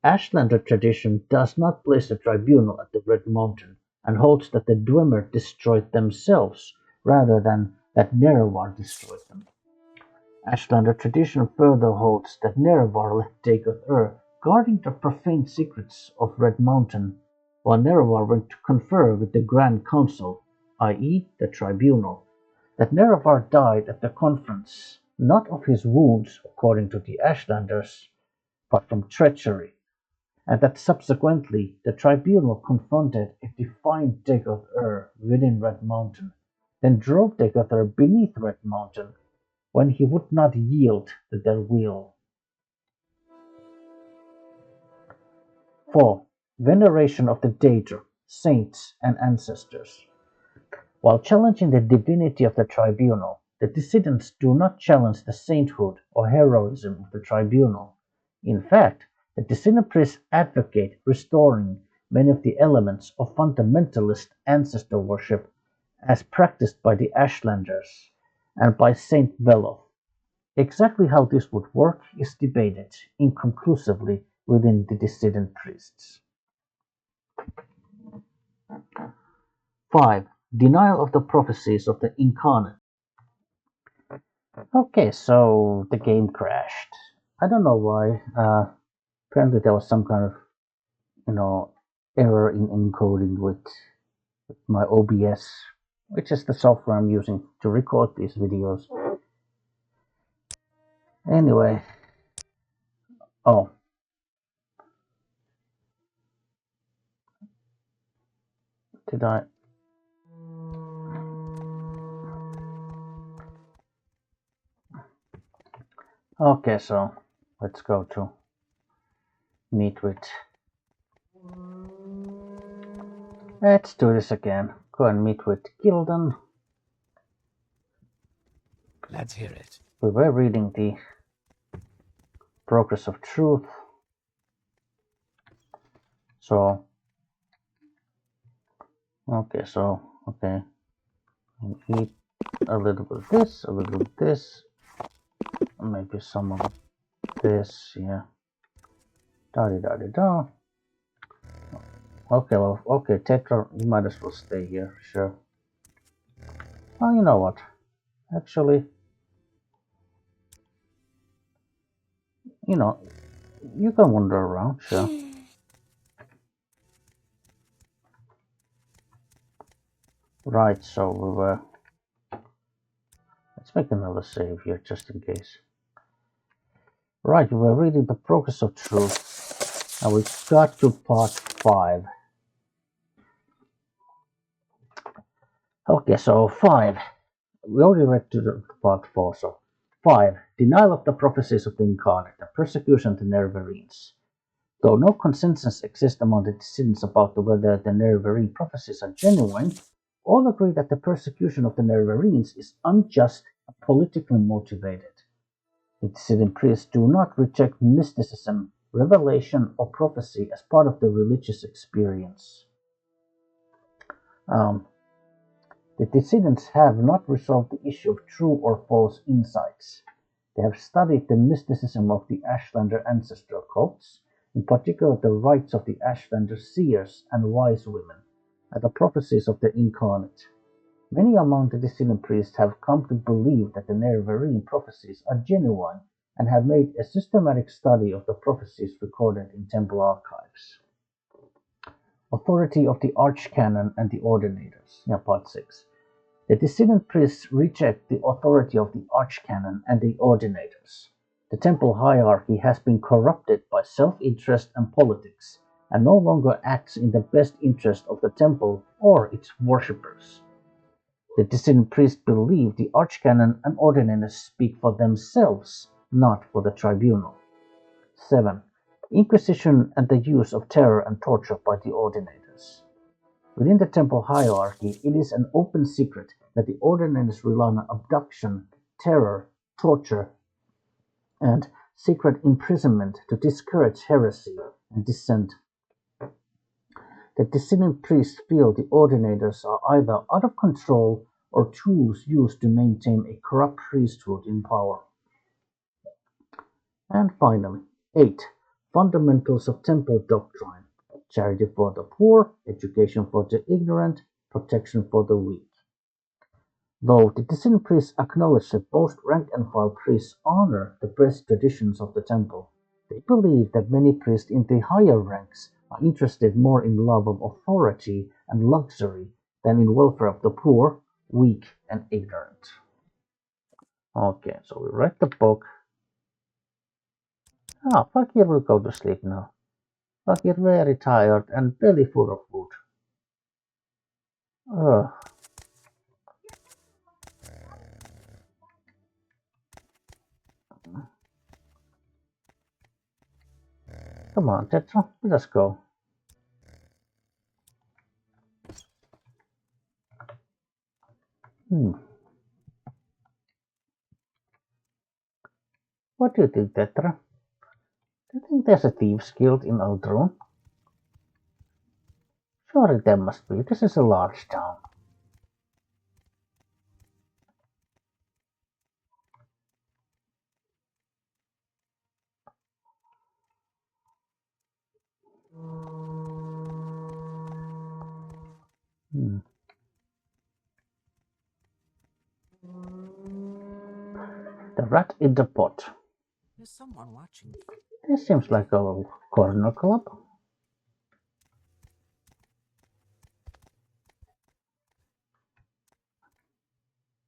Ashlander tradition does not place the tribunal at the Red Mountain and holds that the Dwemer destroyed themselves rather than that Nerevar destroyed them. Ashlander tradition further holds that Nerevar left Dagoth guarding the profane secrets of Red Mountain, while Nerevar went to confer with the Grand Council, i.e. the Tribunal, that Nerevar died at the conference, not of his wounds according to the Ashlanders, but from treachery, and that subsequently the Tribunal confronted a defiant Dagoth within Red Mountain, then drove Dagoth beneath Red Mountain, when he would not yield to their will. 4. Veneration of the Daedra, saints, and ancestors. While challenging the divinity of the tribunal, the dissidents do not challenge the sainthood or heroism of the tribunal. In fact, the dissident priests advocate restoring many of the elements of fundamentalist ancestor worship as practiced by the Ashlanders and by Saint Veloth. Exactly how this would work is debated inconclusively within the dissident priests. 5. Denial of the prophecies of the incarnate. Okay, so the game crashed. I don't know why. Apparently there was some kind of, error in encoding with my OBS, which is the software I'm using to record these videos. Anyway, did I? Okay, so let's go to meet with. Let's do this again. Go and meet with Gildan. Let's hear it. We were reading the Progress of Truth. So, okay. Eat a little bit of this, a little bit of this, maybe some of this, yeah. Da-di-da-di-da. Okay, Tetra, you might as well stay here, sure. Oh, you know what? Actually, you can wander around, sure. Right, so we were. Let's make another save here, just in case. Right, we were reading the Progress of Truth, Now we got to part 5. Okay, so 5. We already read to the part 4, so 5. Denial of the prophecies of the incarnate, the persecution of the Nerevarines. Though no consensus exists among the dissidents about whether the Nerevarine prophecies are genuine, all agree that the persecution of the Nerevarines is unjust and politically motivated. The dissident priests do not reject mysticism, revelation, or prophecy as part of the religious experience. The dissidents have not resolved the issue of true or false insights. They have studied the mysticism of the Ashlander ancestral cults, in particular the rites of the Ashlander seers and wise women, and the prophecies of the incarnate. Many among the dissident priests have come to believe that the Nerevarine prophecies are genuine and have made a systematic study of the prophecies recorded in temple archives. Authority of the Archcanon and the Ordinators. Part 6. The dissident priests reject the authority of the Archcanon and the Ordinators. The temple hierarchy has been corrupted by self-interest and politics, and no longer acts in the best interest of the temple or its worshippers. The dissident priests believe the Archcanon and Ordinators speak for themselves, not for the tribunal. 7. Inquisition and the use of terror and torture by the Ordinators. Within the temple hierarchy, it is an open secret that the Ordinators rely on abduction, terror, torture, and secret imprisonment to discourage heresy and dissent. The dissident priests feel the Ordinators are either out of control or tools used to maintain a corrupt priesthood in power. And finally, 8. Fundamentals of temple doctrine. Charity for the poor, education for the ignorant, protection for the weak. Though the dissident priests acknowledge that most rank-and-file priests honor the best traditions of the temple, they believe that many priests in the higher ranks are interested more in love of authority and luxury than in welfare of the poor, weak, and ignorant. Okay, so we read the book. Fakir will go to sleep now. Fakir very tired and belly full of food. Ugh. Come on, Tetra, let us go. What do you think, Tetra? Do you think there's a Thieves Guild in Aldrun? Surely there must be. This is a large town. The rat in the pot. There's someone watching. This seems like a corner club.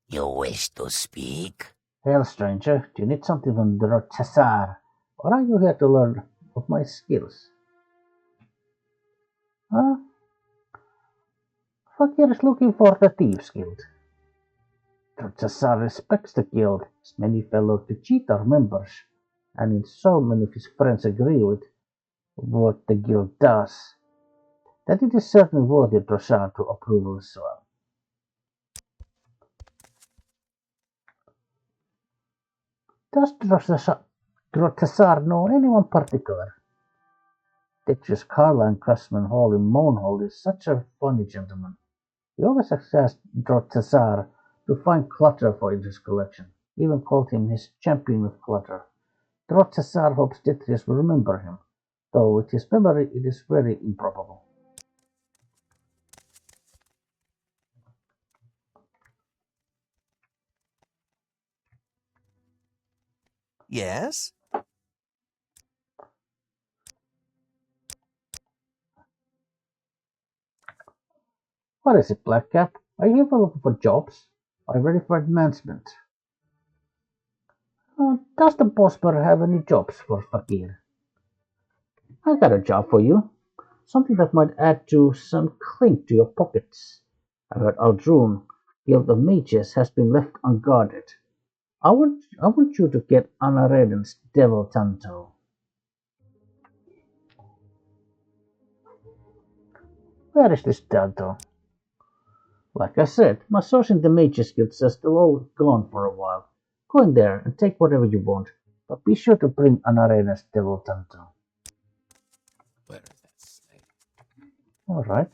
You wish to speak? Hail, stranger, do you need something from the Chazar, or are you here to learn of my skills? Huh? Fakir is looking for the Thieves Guild. The Chazar respects the guild, as many fellow Kuchita members, and so many of his friends agree with what the guild does, that it is certainly worthy of Drosar to approval as well. Does Drosar know anyone particular? Tetris Carline Craftsman Hall in Moanhold is such a funny gentleman. He always asked Drosar to find clutter for his collection, even called him his champion of clutter. Drosar hopes Tetris will remember him, though with his memory it is very improbable. Yes? What is it, Blackcap? Are you even looking for jobs? Are you ready for advancement? Does the boss bear have any jobs for Fakir? I got a job for you. Something that might add to some clink to your pockets. I heard Aldrun, Guild of Mages, has been left unguarded. I want you to get Anareden's Devil Tanto. Where is this Tanto? Like I said, my source in the Mages Guild says they're all gone for a while. Go in there and take whatever you want, but be sure to bring Anareden's Devil Tanto. Where is that snake? Alright.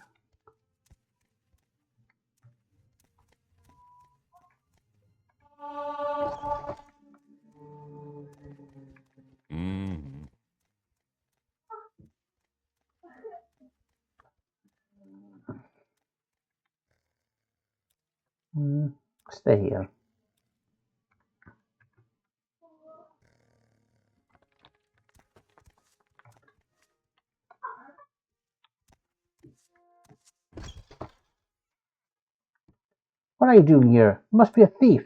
Mm. Stay here. What are you doing here? You must be a thief.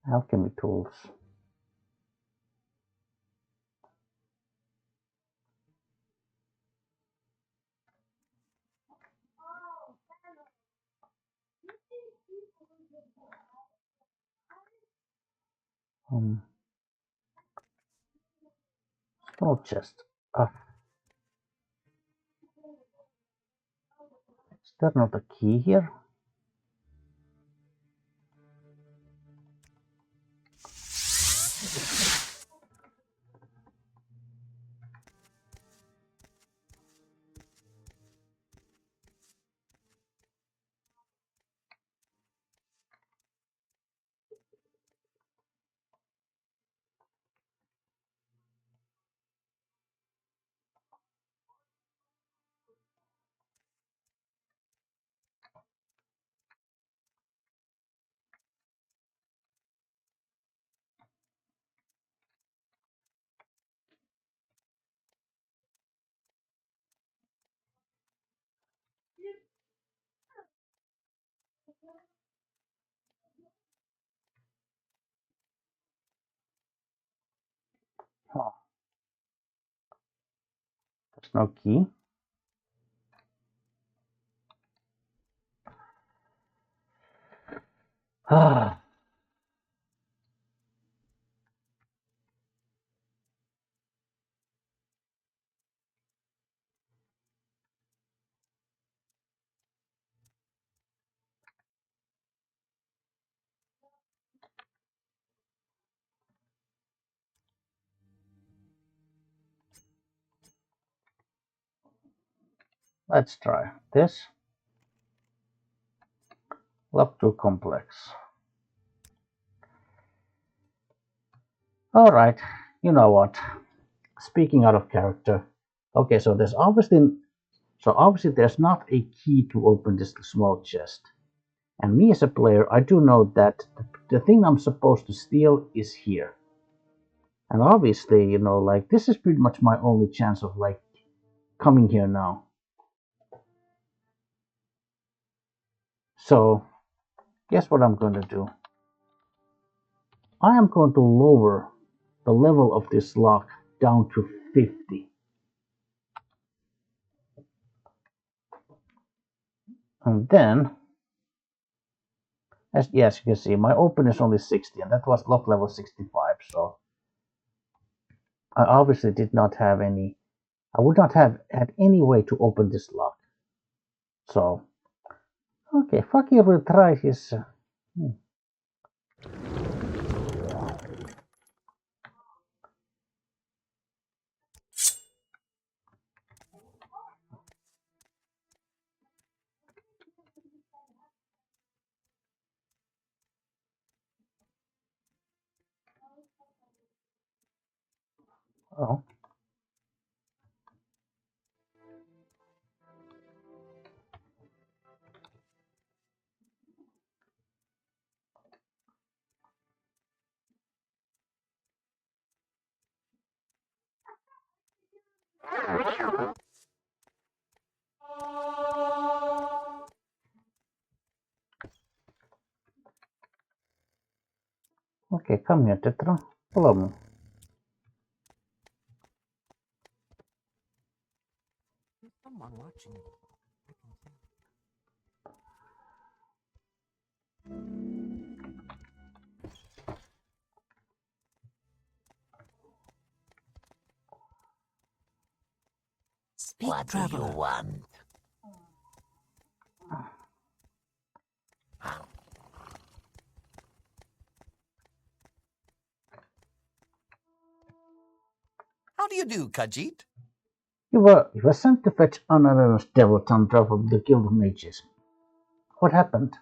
Alchemy tools. Small chest. Is there not a key here? Oh, there's no key. Ah, let's try this. Lock too complex. Alright, you know what? Speaking out of character. Okay, so obviously there's not a key to open this small chest. And me as a player, I do know that the thing I'm supposed to steal is here. And obviously, like this is pretty much my only chance of like coming here now. So, guess what I'm going to do? I am going to lower the level of this lock down to 50. And then, as you can see, my open is only 60, and that was lock level 65. So I obviously did not have any. I would not have had any way to open this lock. So, okay, Fakir will try his. Oh. Okay, come here, Tetra. Follow me. There's someone watching you. I can tell. Speak, What do you traveler. want? How do you do, Khajiit? You were sent to fetch another devil tundra from the Guild of Mages. What happened?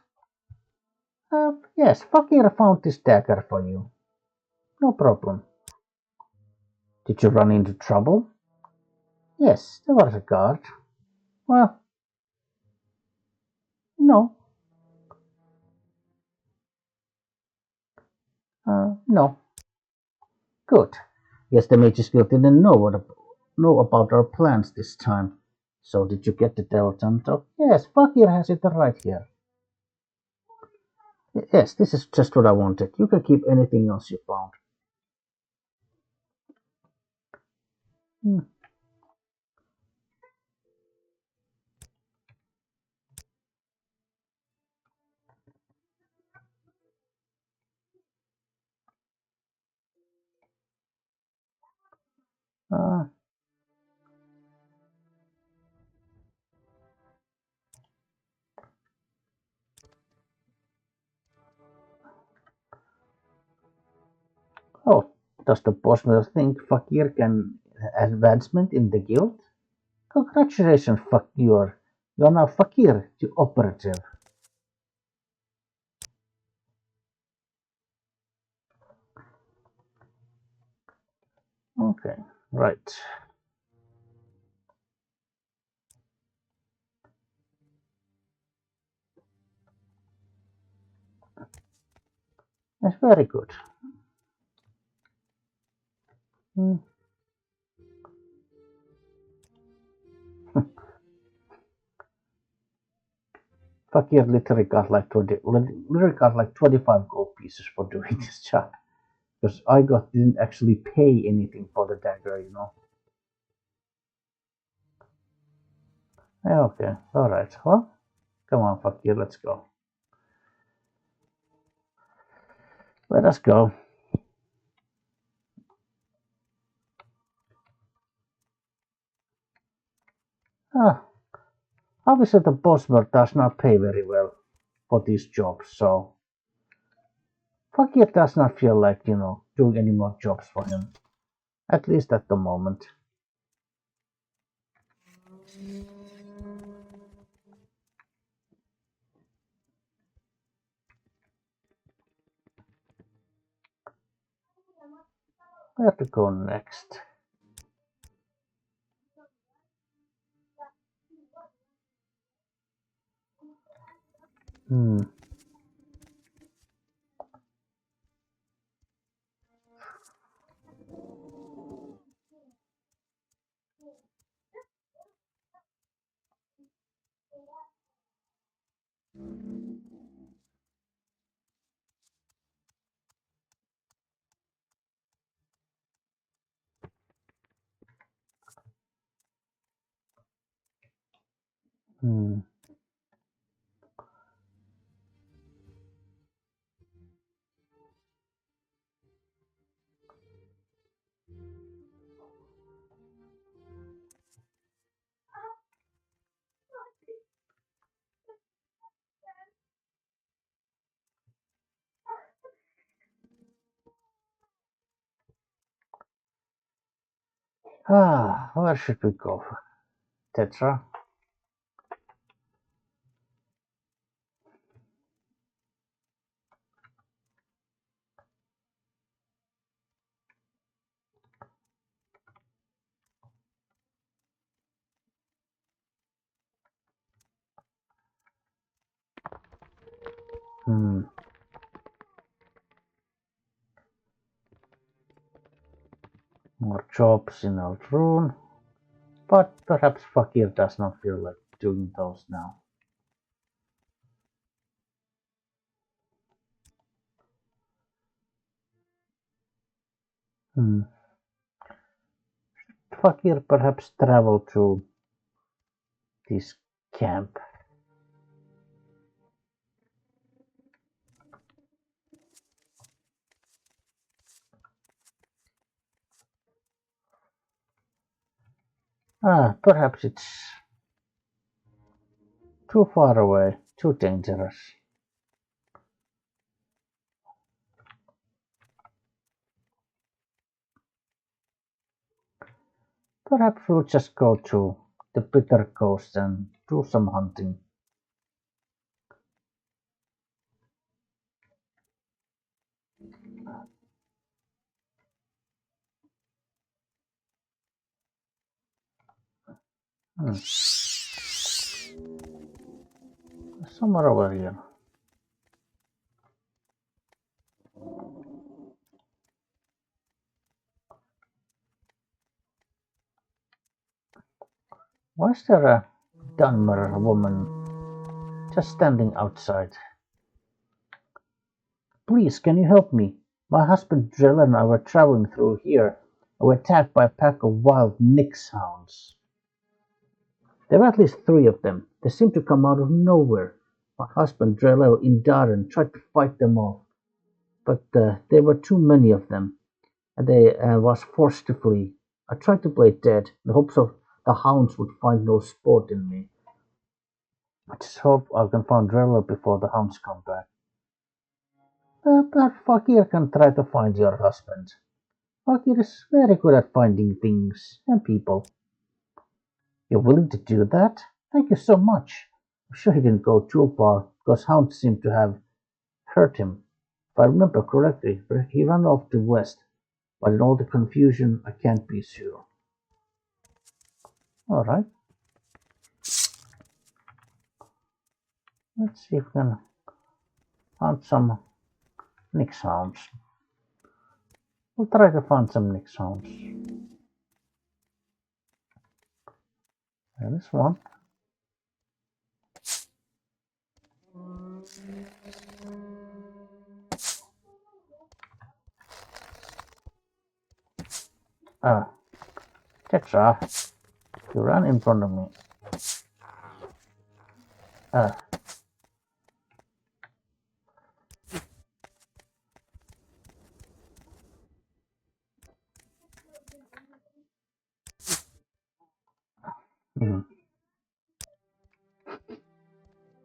Yes, Fakir found this dagger for you. No problem. Did you run into trouble? Yes, there was a guard. Well, no. No. Good. Yes, the Mages Guild didn't know about our plans this time. So did you get the devil tundra? Yes, Fakir has it right here. Yes, this is just what I wanted. You can keep anything else you found. Hmm. Uh, oh, does the boss think Fakir can advancement in the guild? Congratulations, Fakir. You are now Fakir to operative. Okay, right. That's very good. Hmm. Fakir literally got like 25 gold pieces for doing this job. Because didn't actually pay anything for the dagger, you know. Okay, alright. Well, come on, Fakir, let's go. Let us go. Ah, obviously the boss does not pay very well for these jobs, so Fakir does not feel like, doing any more jobs for him. At least at the moment. Where to go next? Hmm. Hmm. Where should we go? Tetra? Hmm. More jobs in Aldrun. But perhaps Fakir does not feel like doing those now. Fakir perhaps travel to this camp. Perhaps it's too far away, too dangerous. Perhaps we'll just go to the Bitter Coast and do some hunting. Somewhere over here. Why is there a Dunmer woman just standing outside? Please, can you help me? My husband Drell and I were traveling through here and were attacked by a pack of wild Nyx hounds. There were at least 3 of them. They seemed to come out of nowhere. My husband Drell in Darren tried to fight them off, but there were too many of them, and they was forced to flee. I tried to play dead in the hopes of the hounds would find no sport in me. I just hope I can find Drell before the hounds come back. But Fakir can try to find your husband. Fakir is very good at finding things and people. You're willing to do that? Thank you so much. I'm sure he didn't go too far, because hounds seem to have hurt him. If I remember correctly, he ran off to west, but in all the confusion, I can't be sure. Alright. Let's see if we can find some Nyx hounds. We'll try to find some Nyx hounds. There is one. Tetra, you ran in front of me.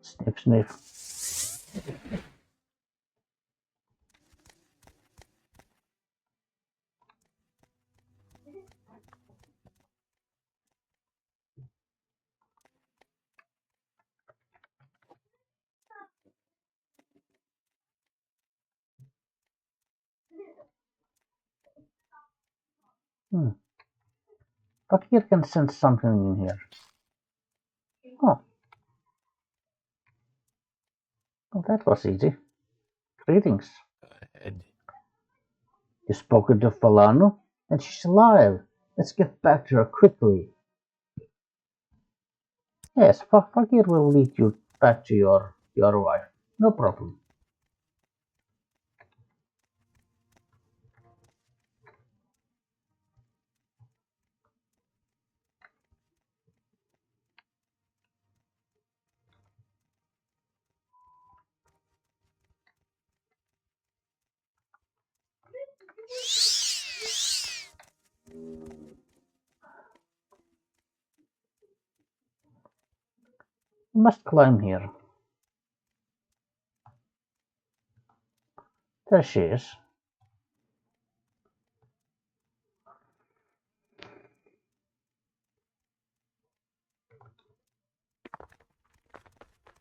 Sniff, sniff. But here can sense something in here. Oh. Oh, that was easy. Greetings. And You spoken to Falano? And she's alive. Let's get back to her quickly. Yes, Fakir will lead you back to your wife. No problem. You must climb here. There she is.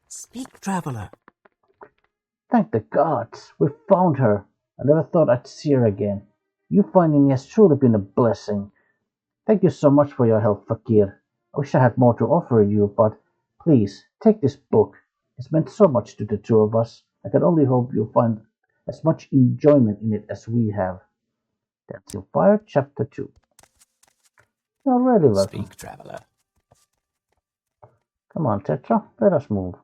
Speak, traveler. Thank the gods. We found her. I never thought I'd see her again. You finding me has truly been a blessing. Thank you so much for your help, Fakir. I wish I had more to offer you, but please, take this book. It's meant so much to the 2 of us. I can only hope you'll find as much enjoyment in it as we have. Dancing Fire, Chapter 2. You're really welcome. Speak, traveler. Come on, Tetra, let us move.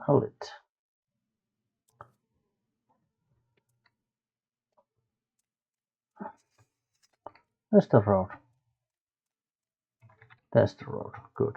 Hold it. There's the road. There's the road. Good.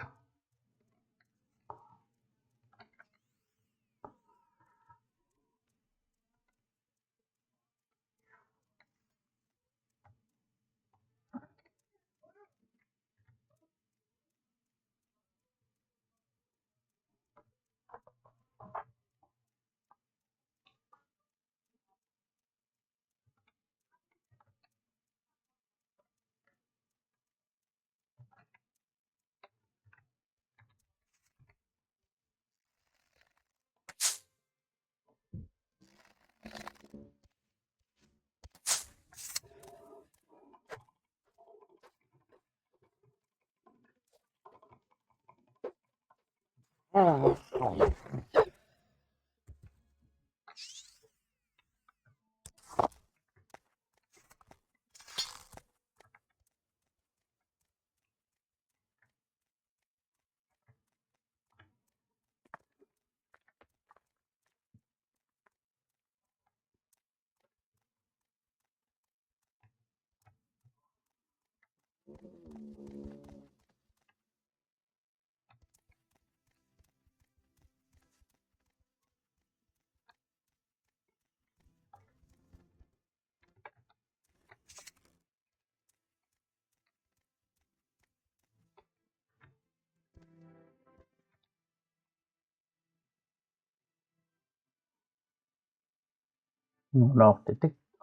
No,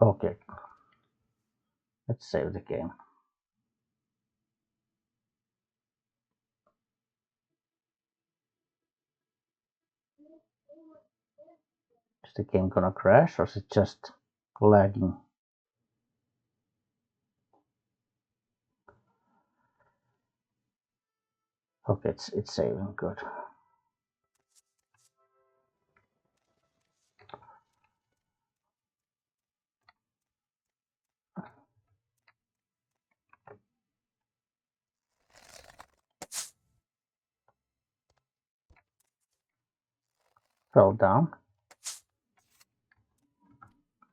okay. Let's save the game. Is the game gonna crash or is it just lagging? Okay, it's saving. Good. Fell down.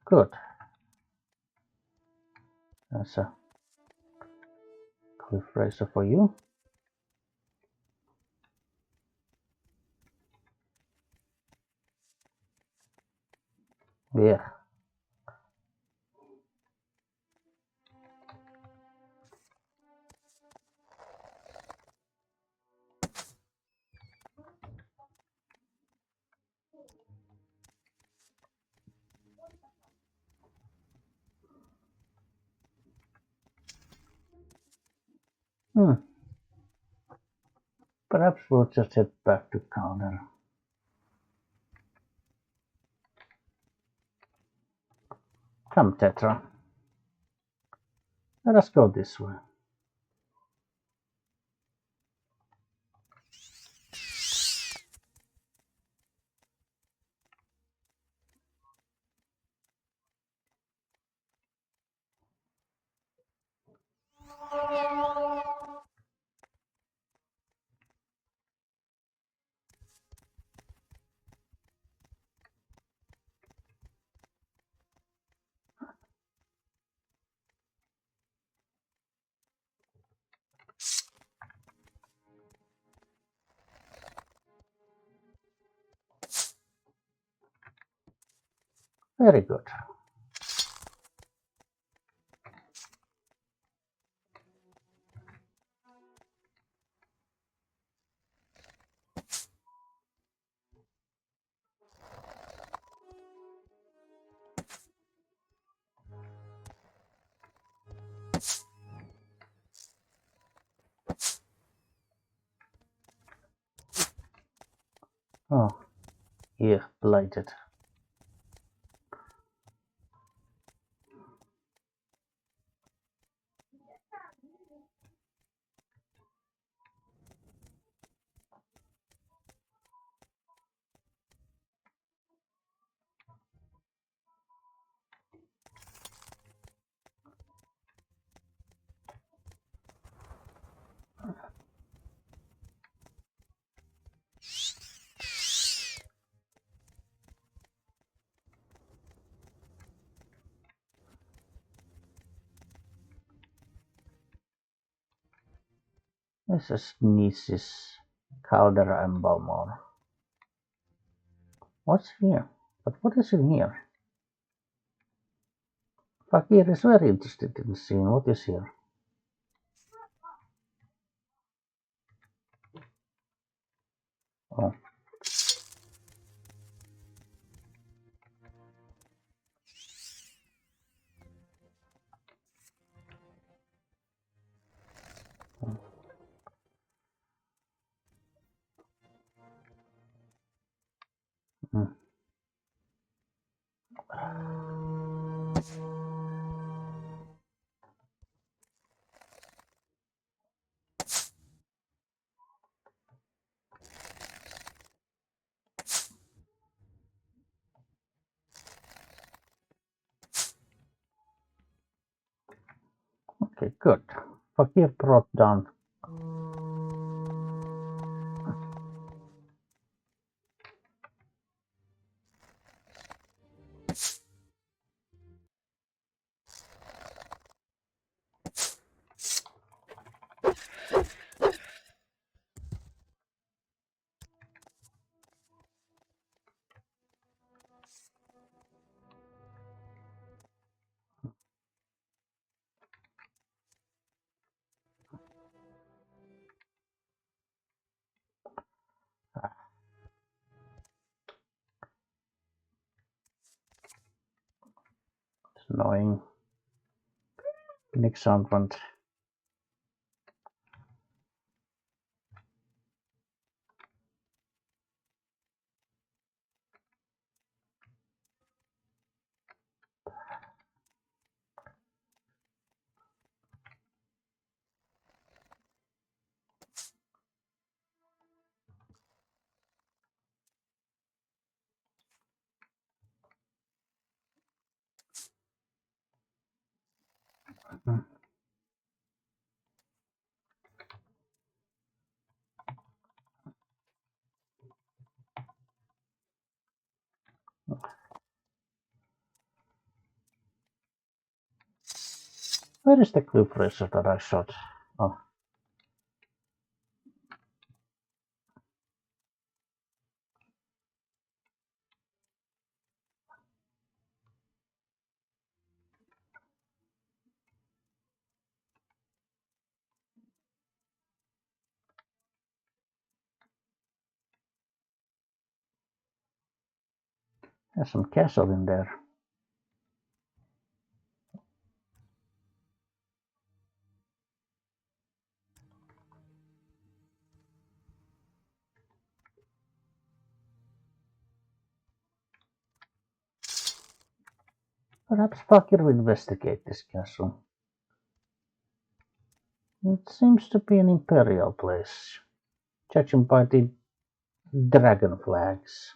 Good. That's a cliff racer for you. Yeah. Perhaps we'll just head back to counter. Come, Tetra. Let us go this way. Very good. Oh, yeah, blighted. This is Nisis, Caldera and Balmor. What's here? But what is in here? Fakir is very interested in seeing what is here. Oh. Mm. Okay, good. Fakir brought down. It's annoying. Nick sound went. Where is the glue pressure that I shot? Oh. There's some castle in there. Perhaps Fakir will investigate this castle. It seems to be an imperial place, judging by the dragon flags.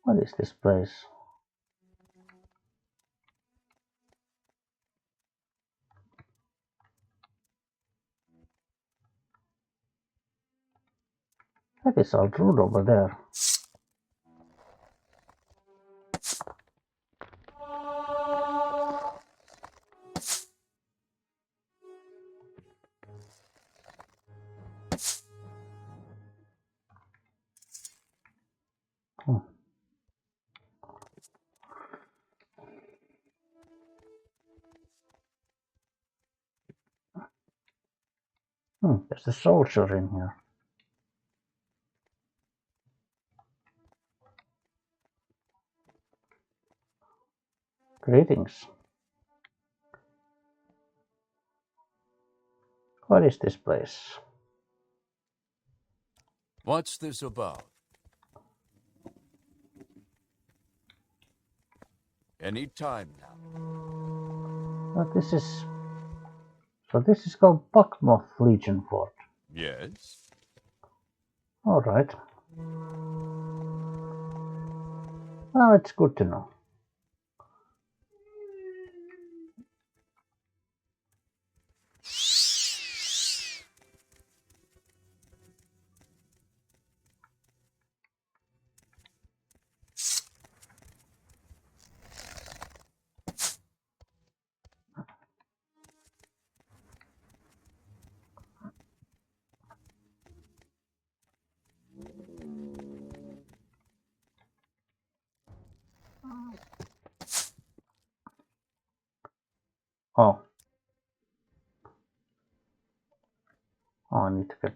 What is this place? That is all rude over there. Hmm. There's a soldier in here. Greetings. What is this place? What's this about? Any time now. Oh, this is... So this is called Buckmoth Legion Fort. Yes? Alright. Well, it's good to know. Oh. Oh, I need to get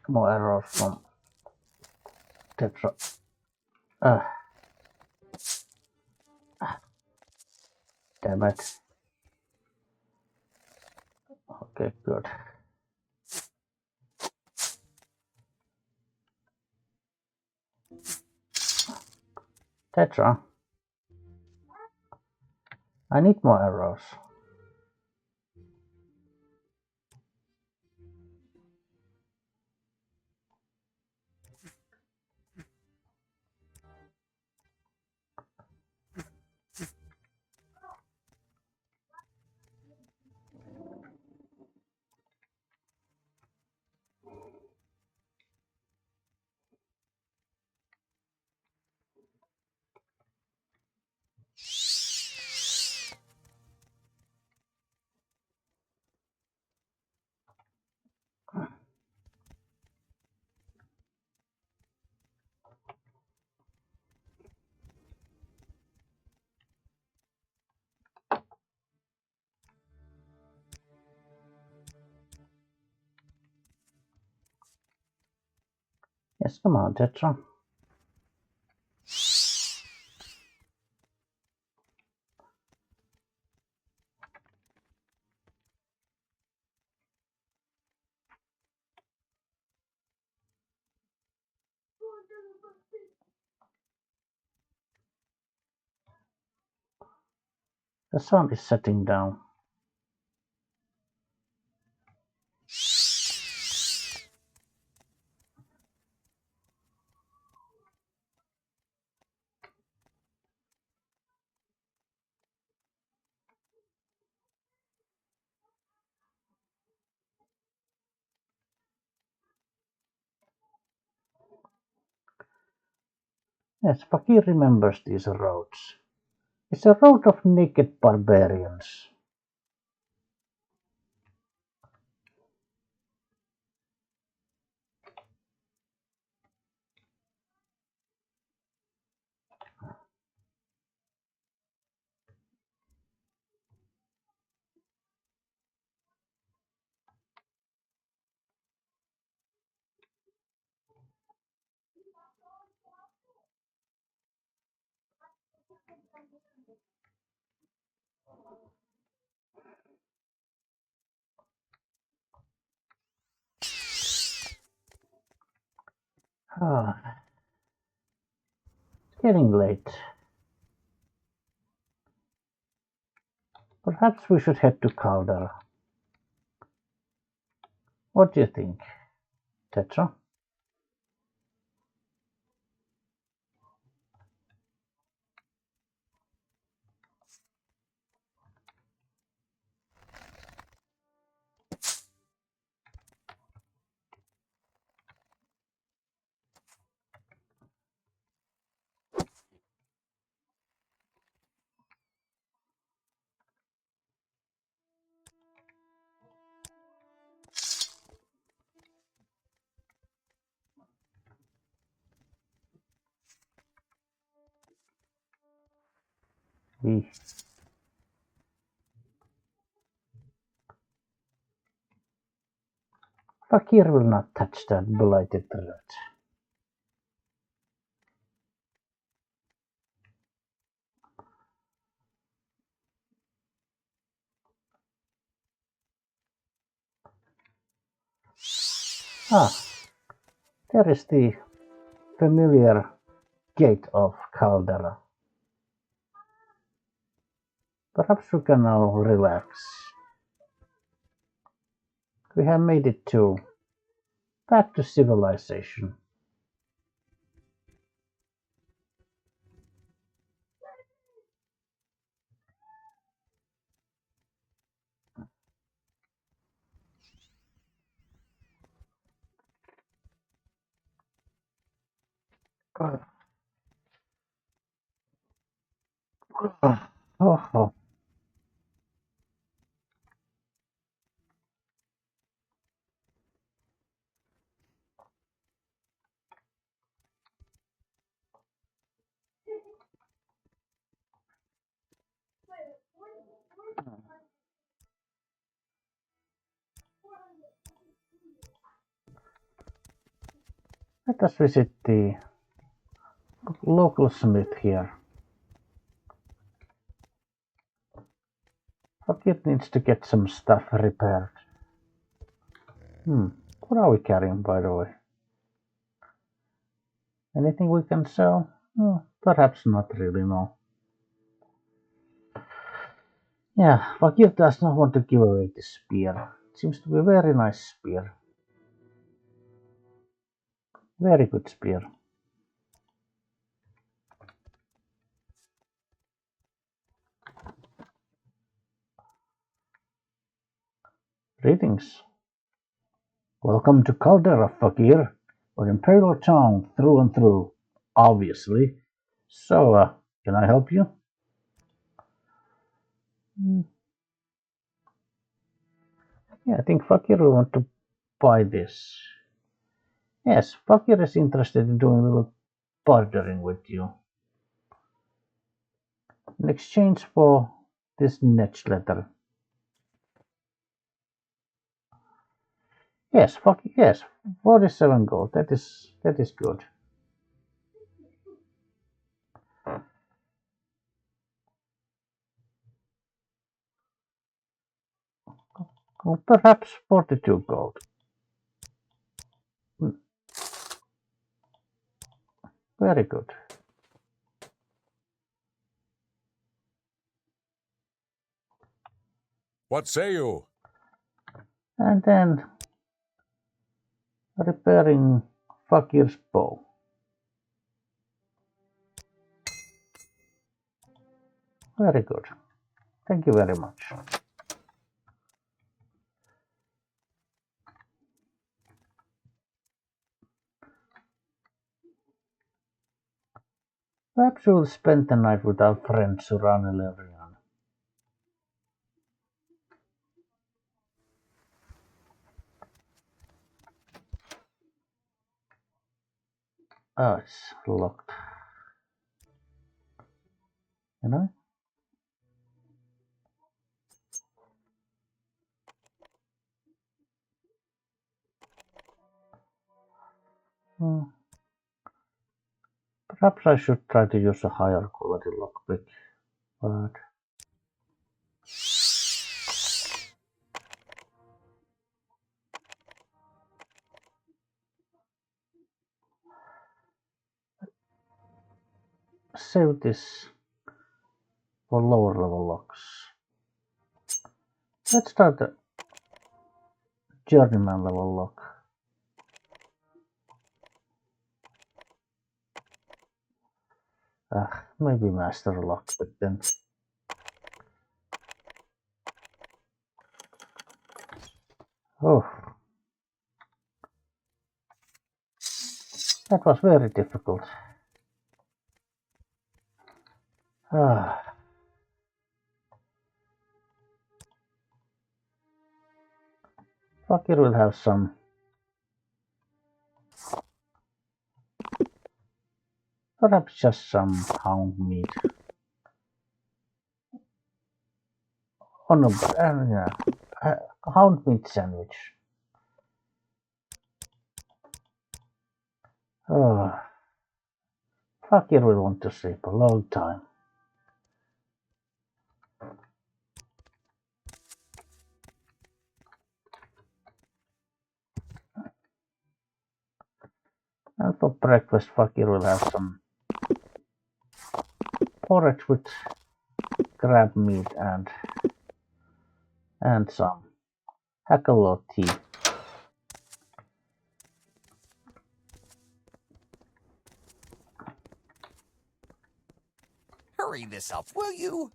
more arrows from Tetra. Damn it. Okay, good. Tetra. I need more arrows. Yes, come on, Tetra. The sun is setting down. Yes, Fakir remembers these roads. It's a road of naked barbarians. Ah, it's getting late. Perhaps we should head to Calder. What do you think, Tetra? We Fakir will not touch that blighted rat. Ah, there is the familiar gate of Caldera. Perhaps we can now relax. We have made it back to civilization. Oh. Let us visit the local smith here. Fakir needs to get some stuff repaired. What are we carrying, by the way? Anything we can sell? Perhaps not really, no. Yeah, Fakir does not want to give away the spear. It seems to be a very nice spear. Very good spear. Greetings. Welcome to Caldera, Fakir, or Imperial Town through and through, obviously. So, can I help you? Yeah, I think Fakir will want to buy this. Yes, Fakir is interested in doing a little bartering with you. In exchange for this niche letter. Yes, yes, 47 gold. That is good. Or perhaps 42 gold. Very good. What say you? And then repairing Fakir's bow. Very good. Thank you very much. Perhaps we'll spend the night with our friend Suran Elerian. Oh, it's locked. You know? Perhaps I should try to use a higher quality lockpick, but save this for lower level locks. Let's start the journeyman level lock. Maybe master lockpick then. Oh, that was very difficult. Fakir will have some. Perhaps just some hound meat. Oh no, yeah, hound meat sandwich. Oh, Fakir will want to sleep a long time. And for breakfast, Fakir will have some porridge with crab meat and some hackalow tea. Hurry this up, will you?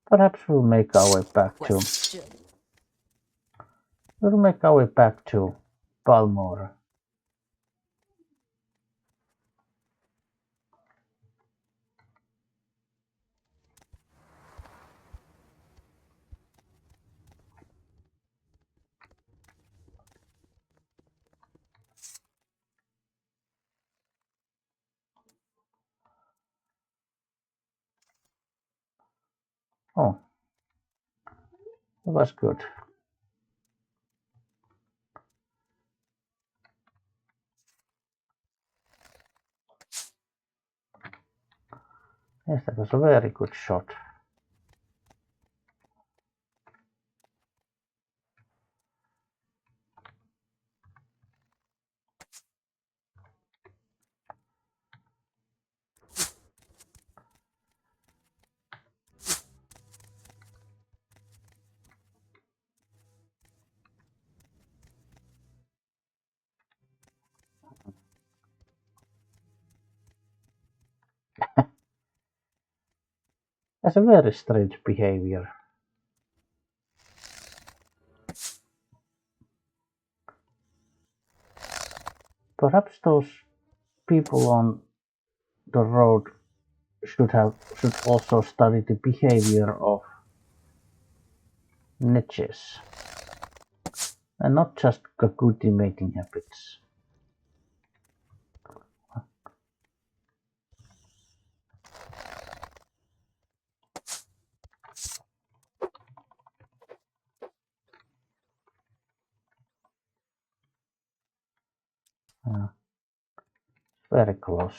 Perhaps we'll make our way back to. We'll make our way back to Balmora. Oh, that was good. Yes, that was a very good shot. That's a very strange behavior. Perhaps those people on the road should also study the behavior of niches and not just Kakuti mating habits. Very close.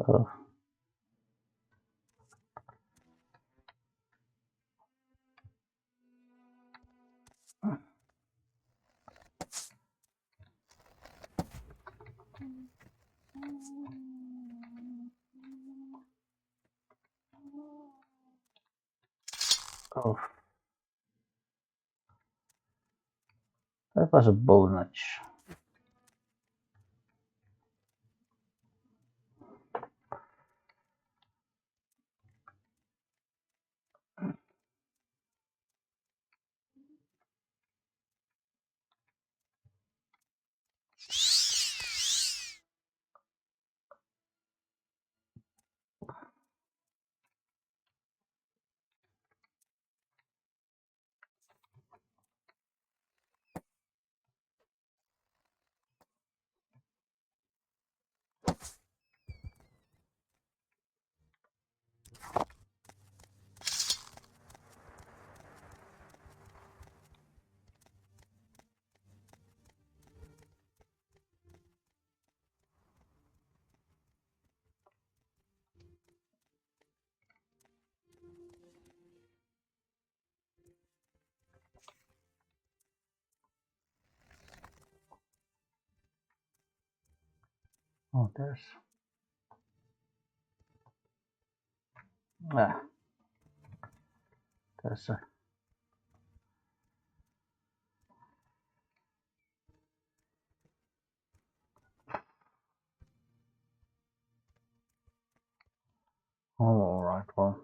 Oh. Oh, that was a bull nudge. Oh, there's there's a all right. Well,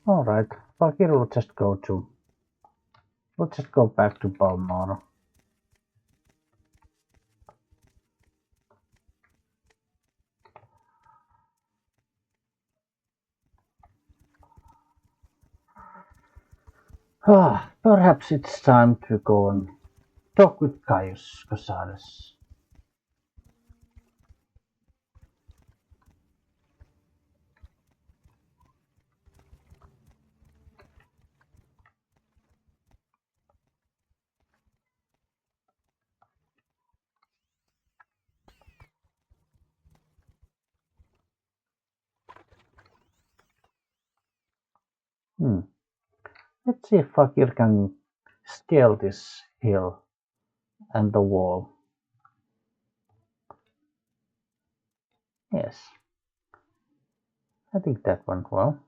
Alright, fuck it, we'll just go back to Balmora. Perhaps it's time to go and talk with Caius Casares. Let's see if Fakir can scale this hill and the wall. Yes. I think that went well.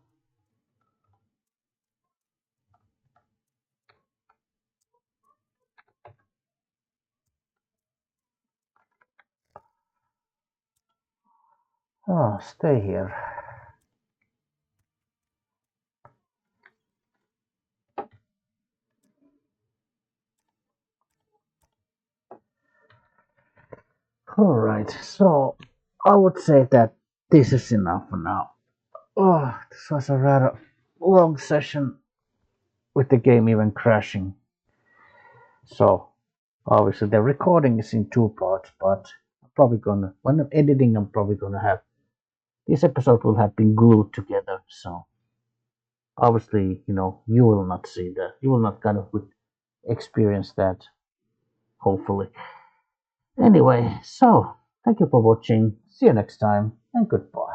Oh, stay here. Alright, so I would say that this is enough for now. Oh, this was a rather long session with the game even crashing. So, obviously the recording is in 2 parts, but I'm probably gonna, when I'm editing, I'm probably gonna have, this episode will have been glued together, so obviously, you will not see that. You will not kind of experience that, hopefully. Anyway, so thank you for watching. See you next time, and goodbye.